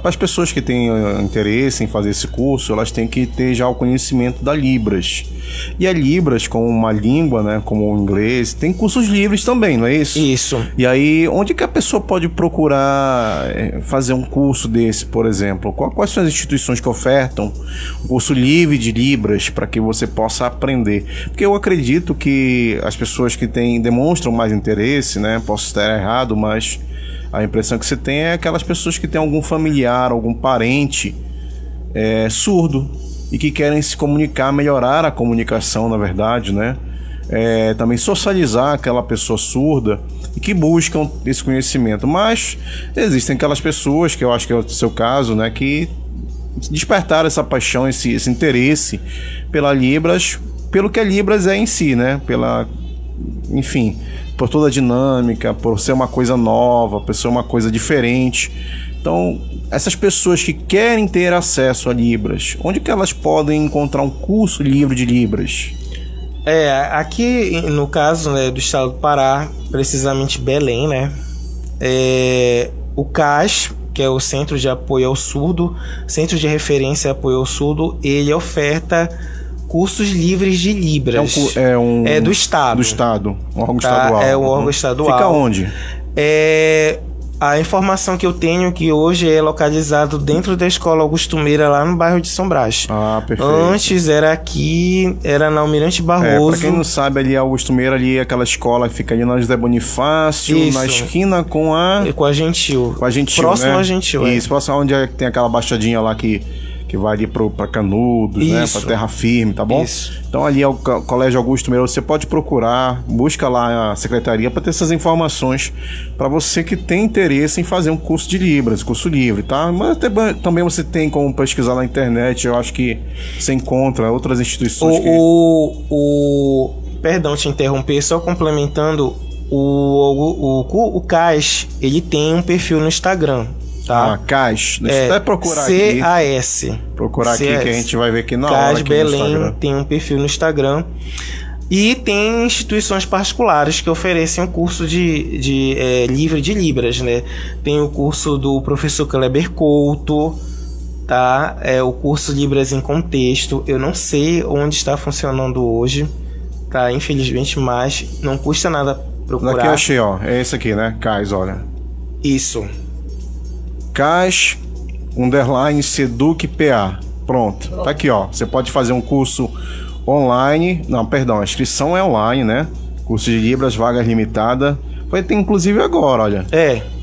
as pessoas que têm interesse em fazer esse curso, elas têm que ter já o conhecimento da Libras. E a Libras, como uma língua, né, como o inglês, tem cursos livres também, não é isso? Isso. E aí, onde que a pessoa pode procurar fazer um curso desse, por exemplo? Quais são as instituições que ofertam um curso livre de Libras para que você possa aprender? Porque eu acredito que as pessoas que demonstram mais interesse, né, posso estar errado, mas a impressão que você tem é aquelas pessoas que têm algum familiar, algum parente surdo e que querem se comunicar, melhorar a comunicação, na verdade, né? Também socializar aquela pessoa surda e que buscam esse conhecimento. Mas existem aquelas pessoas, que eu acho que é o seu caso, né, que despertaram essa paixão, esse interesse pela Libras, pelo que a Libras é em si, né? Enfim, por toda a dinâmica, por ser uma coisa nova, por ser uma coisa diferente. Então, essas pessoas que querem ter acesso a Libras, onde que elas podem encontrar um curso livre de Libras? Aqui no caso, né, do estado do Pará, precisamente Belém, né, o CAS, que é o Centro de Apoio ao Surdo, Centro de Referência e Apoio ao Surdo, ele oferta cursos livres de Libras. É do Estado. Do Estado, um órgão estadual. É um órgão estadual. Fica onde? A informação que eu tenho é que hoje é localizado dentro da Escola Augusto Meira, lá no bairro de São Brás. Perfeito. Antes era na Almirante Barroso. Pra quem não sabe, ali Augusto Meira, ali aquela escola que fica ali na José Bonifácio, Isso. na esquina com a Gentil. Com a Gentil, próximo né? à Gentil. Isso, próximo onde tem aquela baixadinha lá que vai ali pra Canudos, Isso. né? Pra Terra Firme, tá bom? Isso. Então ali é o Colégio Augusto Meira, você pode procurar, busca lá a secretaria para ter essas informações para você que tem interesse em fazer um curso de Libras, curso livre, tá? Mas também você tem como pesquisar na internet, eu acho que você encontra outras instituições Perdão te interromper, só complementando, o CAS, ele tem um perfil no Instagram. Tá? CAS, deixa eu até procurar aqui. CAS. Procurar aqui que a gente vai ver aqui na CAS hora. Aqui Belém tem um perfil no Instagram. E tem instituições particulares que oferecem um curso livre de Libras, né? Tem o curso do professor Kleber Couto, tá? O curso Libras em Contexto. Eu não sei onde está funcionando hoje, tá? Infelizmente, mas não custa nada procurar. Aqui eu achei, ó. É esse aqui, né? CAS, olha. Isso. CAS _Seduc-PA. Pronto, tá aqui, ó. Você pode fazer um curso online. Não, perdão, a inscrição é online, né? Curso de Libras, vagas limitada. Vai ter inclusive agora, olha.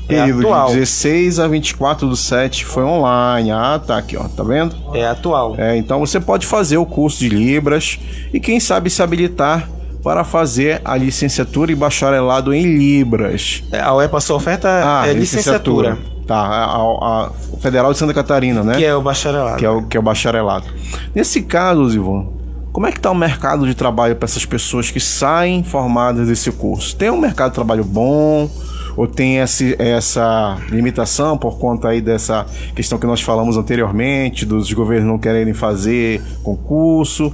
Período atual. de 16 a 24/7 foi online. Tá aqui, ó. Tá vendo? É atual. Então você pode fazer o curso de Libras e quem sabe se habilitar para fazer a licenciatura e bacharelado em Libras. A UEPA só oferta licenciatura. Tá, a Federal de Santa Catarina, né? Que é o bacharelado. Que é o bacharelado. Nesse caso, Zilvan, como é que tá o mercado de trabalho para essas pessoas que saem formadas desse curso? Tem um mercado de trabalho bom Ou tem essa limitação por conta aí dessa questão que nós falamos anteriormente, dos governos não quererem fazer concurso?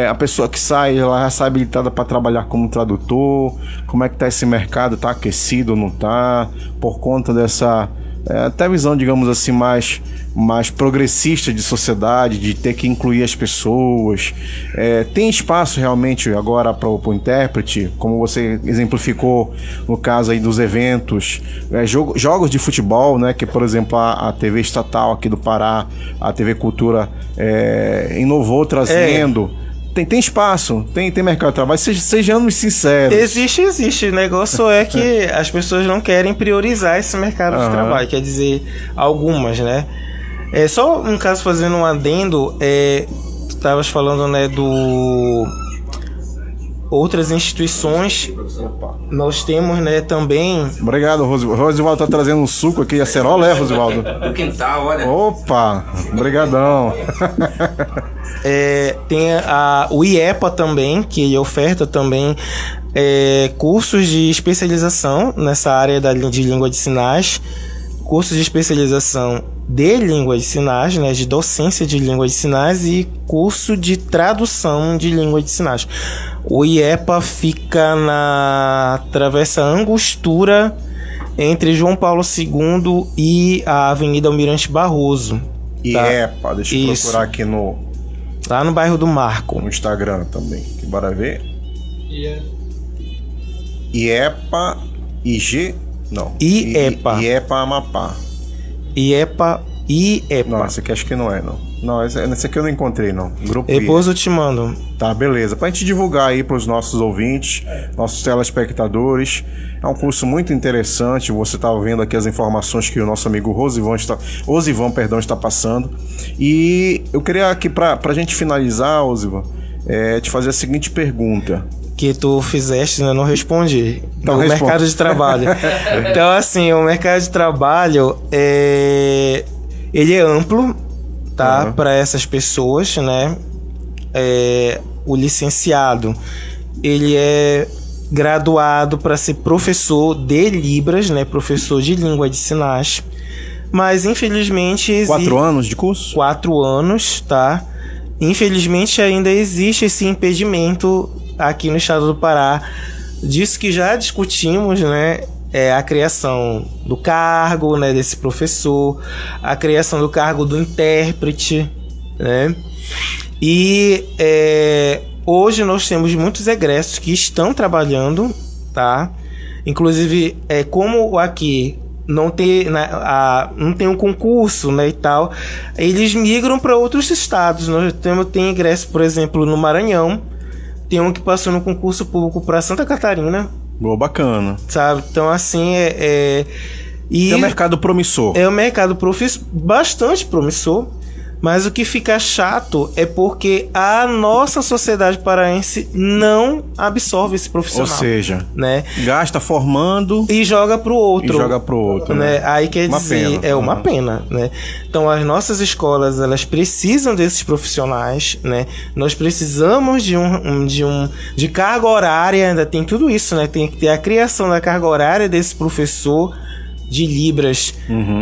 A pessoa que sai, ela já está habilitada para trabalhar como tradutor? Como é que está esse mercado? Está aquecido ou não está? Por conta dessa até visão, digamos assim, mais progressista de sociedade, de ter que incluir as pessoas. Tem espaço realmente agora para o intérprete, como você exemplificou no caso aí dos eventos, jogos de futebol, né, que por exemplo a TV estatal aqui do Pará, a TV Cultura inovou trazendo. Tem espaço, tem mercado de trabalho, sejamos sinceros. Existe. O negócio é que as pessoas não querem priorizar esse mercado de trabalho, quer dizer, algumas, né? Só um caso, fazendo um adendo, tu estavas falando, né, do outras instituições. Nós temos, né, também... Obrigado, Rosivaldo tá trazendo um suco aqui, acerola, Rosivaldo? Do quintal, olha. Opa, brigadão. Tem o IEPA também, que ele oferta também cursos de especialização nessa área de língua de sinais, cursos de especialização de língua de sinais, né, de docência de língua de sinais e curso de tradução de língua de sinais. O IEPA fica na Travessa Angostura, entre João Paulo II e a Avenida Almirante Barroso. IEPA, deixa eu procurar aqui lá no bairro do Marco. No Instagram também, que bora ver. IEPA, IG, não. IEPA Amapá. IEPA. Não, esse aqui acho que não é, não. Não, esse aqui eu não encontrei, não. Grupo Depois eu te mando. Tá, beleza. Pra gente divulgar aí pros nossos ouvintes, nossos telespectadores. É um curso muito interessante. Você tá vendo aqui as informações que o nosso amigo Rosivan está passando. E eu queria aqui, pra gente finalizar, Rosivan, te fazer a seguinte pergunta. Que tu fizeste, né? Não respondi. Então, mercado de trabalho. Então, assim, o mercado de trabalho ele é amplo, tá? Para essas pessoas, né? O licenciado, ele é graduado para ser professor de Libras, né? Professor de língua de sinais. Mas, infelizmente... 4 anos de curso? 4 anos, tá? Infelizmente, ainda existe esse impedimento aqui no estado do Pará, disso que já discutimos, né? A criação do cargo, né, desse professor, a criação do cargo do intérprete, né? E hoje nós temos muitos egressos que estão trabalhando, tá? Inclusive, como aqui não tem um concurso, né, e tal, eles migram para outros estados. Nós tem ingresso, por exemplo, no Maranhão. Tem um que passou no concurso público para Santa Catarina. Boa, bacana. Sabe? Então, assim, é um mercado promissor. É um mercado bastante promissor. Mas o que fica chato é porque a nossa sociedade paraense não absorve esse profissional. Ou seja, né? Gasta formando e joga pro outro. Né? Aí quer dizer, pena. Uma pena, né? Então as nossas escolas, elas precisam desses profissionais, né? Nós precisamos de carga horária, ainda tem tudo isso, né? Tem que ter a criação da carga horária desse professor de Libras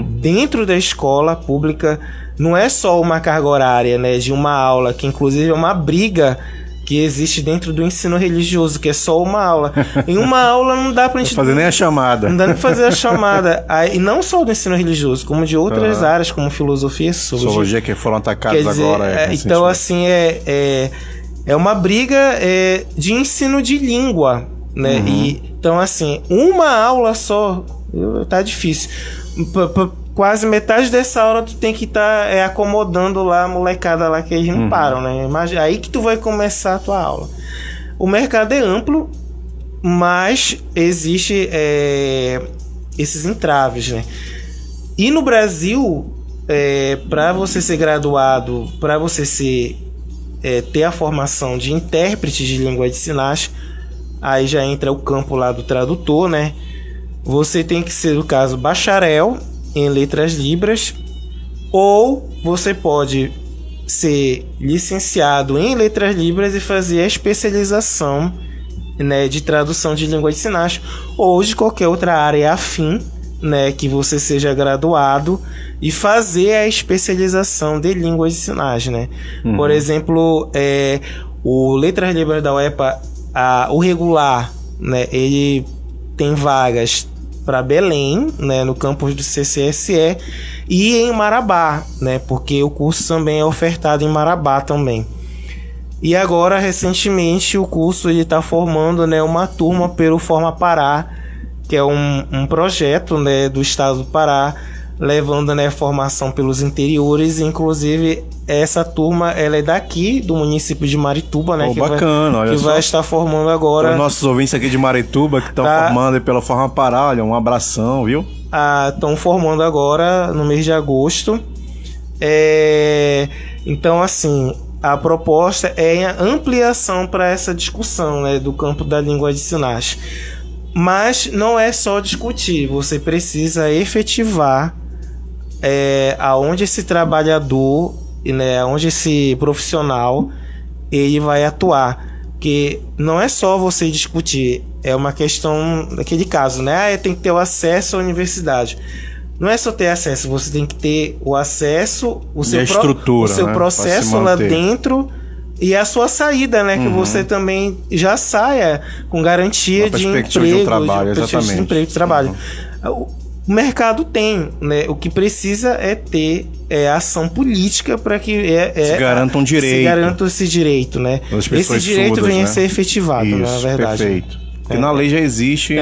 dentro da escola pública. Não é só uma carga horária, né, de uma aula, que inclusive é uma briga que existe dentro do ensino religioso, que é só uma aula. Em uma aula não dá pra gente... Não fazer nem a chamada. Não dá nem pra fazer a chamada. E não só do ensino religioso, como de outras áreas, como filosofia e sociologia. Sociologia que foram atacadas agora. Então, assim, é uma briga de ensino de língua, né? Então, assim, uma aula só tá difícil. Quase metade dessa aula tu tem que estar acomodando lá a molecada lá, que eles não param, né? Aí que tu vai começar a tua aula. O mercado é amplo, mas existe esses entraves, né? E no Brasil, para você ser graduado, para você ter a formação de intérprete de língua de sinais, aí já entra o campo lá do tradutor, né? Você tem que ser, no caso, bacharel em letras libras, ou você pode ser licenciado em letras libras e fazer a especialização né, de tradução de língua de sinais ou de qualquer outra área afim, né, que você seja graduado e fazer a especialização de língua de sinais, né? Por exemplo, o Letras Livres da UEPA, o regular, né, ele tem vagas para Belém, né, no campus do CCSE, e em Marabá, né, porque o curso também é ofertado em Marabá também. E agora, recentemente, o curso está formando, né, uma turma pelo Forma Pará, que é um projeto, né, do estado do Pará, levando, né, formação pelos interiores. Inclusive, essa turma ela é daqui, do município de Marituba, né? Bacana, olha que só. Vai estar formando agora. Os nossos ouvintes aqui de Marituba que estão formando aí pela Forma Pará, olha, um abração, viu? Estão formando agora no mês de agosto. Então, assim, a proposta é a ampliação para essa discussão, né, do campo da língua de sinais. Mas não é só discutir, você precisa efetivar aonde esse trabalhador, né, aonde esse profissional ele vai atuar. Que não é só você discutir, é uma questão daquele caso, né? Tem que ter o acesso à universidade. Não é só ter acesso, você tem que ter o acesso, o seu né, processo lá dentro e a sua saída, né? Que você também já saia com garantia de emprego, de trabalho, de emprego, de trabalho. O mercado tem, né? O que precisa é ter ação política para que se garanta um direito. Se garanta esse direito, né? Esse direito surdas, venha né? a ser efetivado, Isso, na verdade. Perfeito. Porque na lei já existe,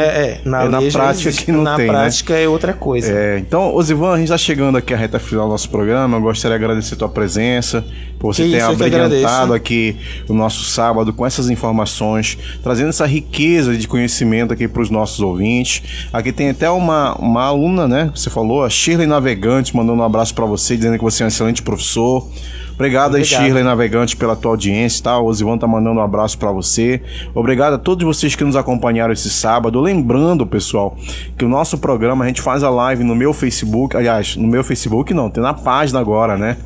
na prática que não tem, na prática, né? É outra coisa. Então, Osivan, a gente está chegando aqui à reta final do nosso programa. Eu gostaria de agradecer a tua presença, por você ter abrilhantado aqui o nosso sábado com essas informações, trazendo essa riqueza de conhecimento aqui para os nossos ouvintes. Aqui tem até uma aluna, né? Você falou, a Shirley Navegante, mandando um abraço para você, dizendo que você é um excelente professor. Obrigado aí, Shirley Navegante, pela tua audiência, tá? O Osivan tá mandando um abraço pra você. Obrigado a todos vocês que nos acompanharam esse sábado. Lembrando, pessoal, que o nosso programa, a gente faz a live no meu Facebook. Aliás, no meu Facebook não, tem na página agora, né?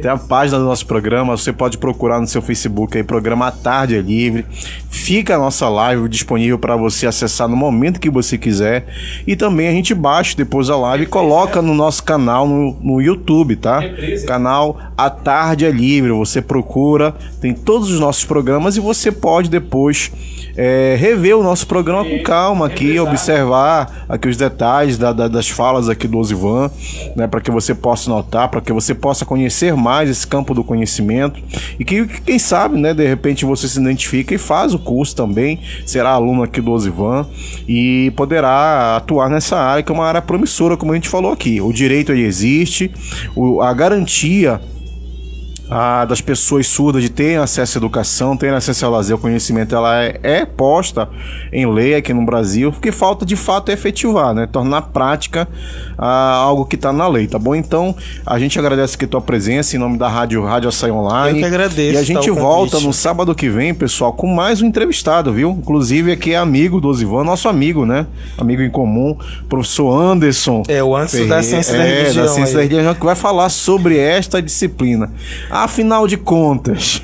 Tem a página do nosso programa. Você pode procurar no seu Facebook aí, programa A Tarde é Livre. Fica a nossa live disponível para você acessar no momento que você quiser. E também a gente baixa depois a live e coloca no nosso canal no YouTube, tá? Canal A Tarde é Livre, você procura, tem todos os nossos programas e você pode depois rever o nosso programa com calma aqui, observar aqui os detalhes das falas aqui do Osivan, né, para que você possa notar, para que você possa conhecer mais esse campo do conhecimento e que quem sabe, né, de repente você se identifica e faz o curso também, será aluno aqui do Osivan e poderá atuar nessa área que é uma área promissora, como a gente falou aqui. O direito ele existe, a garantia das pessoas surdas de terem acesso à educação, terem acesso ao lazer, ao conhecimento, ela é posta em lei aqui no Brasil, porque falta de fato efetivar, né? Tornar prática algo que está na lei, tá bom? Então, a gente agradece aqui a tua presença em nome da Rádio Açaí Online. Eu que agradeço. E a gente volta no sábado que vem, pessoal, com mais um entrevistado, viu? Inclusive aqui é amigo do Osivan, nosso amigo, né? Amigo em comum, professor Anderson. O Anderson da Ciência da Religião. Da Ciência da Religião, que vai falar sobre esta disciplina. Afinal de contas,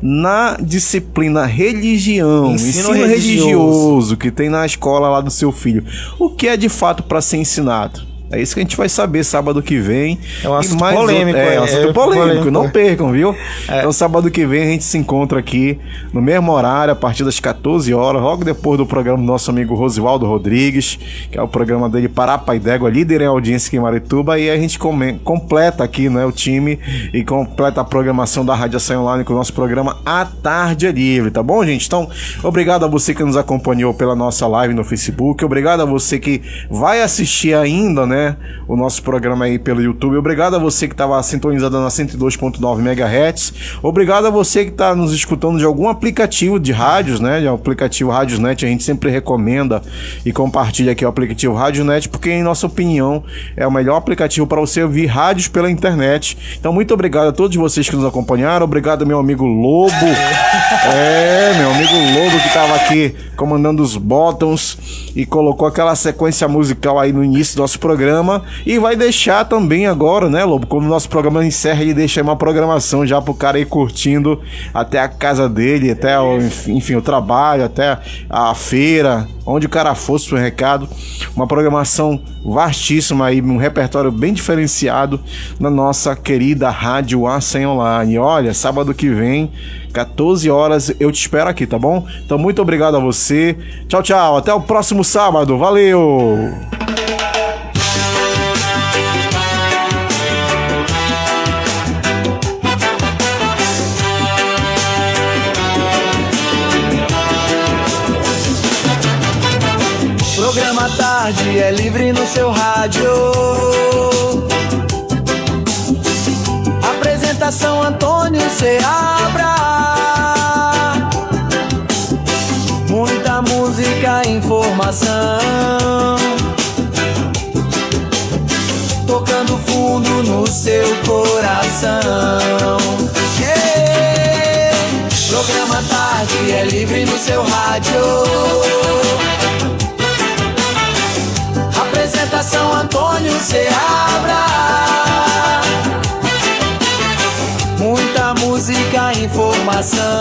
na disciplina religião, ensino religioso que tem na escola lá do seu filho, o que é de fato para ser ensinado? É isso que a gente vai saber sábado que vem. É um assunto polêmico. É um assunto polêmico, não percam, viu? Então sábado que vem a gente se encontra aqui no mesmo horário, a partir das 14 horas, logo depois do programa do nosso amigo Rosivaldo Rodrigues, que é o programa dele Pará Pai d'Égua, líder em audiência aqui em Marituba, e a gente completa aqui, né, o time e completa a programação da Rádio Açaí Online com o nosso programa A Tarde é Livre, tá bom, gente? Então, obrigado a você que nos acompanhou pela nossa live no Facebook, obrigado a você que vai assistir ainda, né, o nosso programa aí pelo YouTube. Obrigado a você que estava sintonizado na 102.9 MHz. Obrigado a você que está nos escutando de algum aplicativo de rádios, né? De aplicativo Radiosnet, a gente sempre recomenda e compartilha aqui o aplicativo Radiosnet, porque em nossa opinião é o melhor aplicativo para você ouvir rádios pela internet. Então muito obrigado a todos vocês que nos acompanharam. Obrigado meu amigo Lobo. Meu amigo Lobo que estava aqui comandando os botões e colocou aquela sequência musical aí no início do nosso programa. programa e vai deixar também agora, né, Lobo? Quando o nosso programa encerra, ele deixa aí uma programação já pro cara ir curtindo até a casa dele, até enfim, o trabalho, até a feira, onde o cara fosse pro recado. Uma programação vastíssima aí, um repertório bem diferenciado na nossa querida Rádio Açaí Online. Olha, sábado que vem, 14 horas, eu te espero aqui, tá bom? Então, muito obrigado a você. Tchau, tchau. Até o próximo sábado. Valeu! Programa Tarde é livre no seu rádio. Apresentação Antônio Seabra. Muita música e informação, tocando fundo no seu coração. Yeah! Programa Tarde é livre no seu rádio. Apresentação Antônio Seabra. Muita música e informação,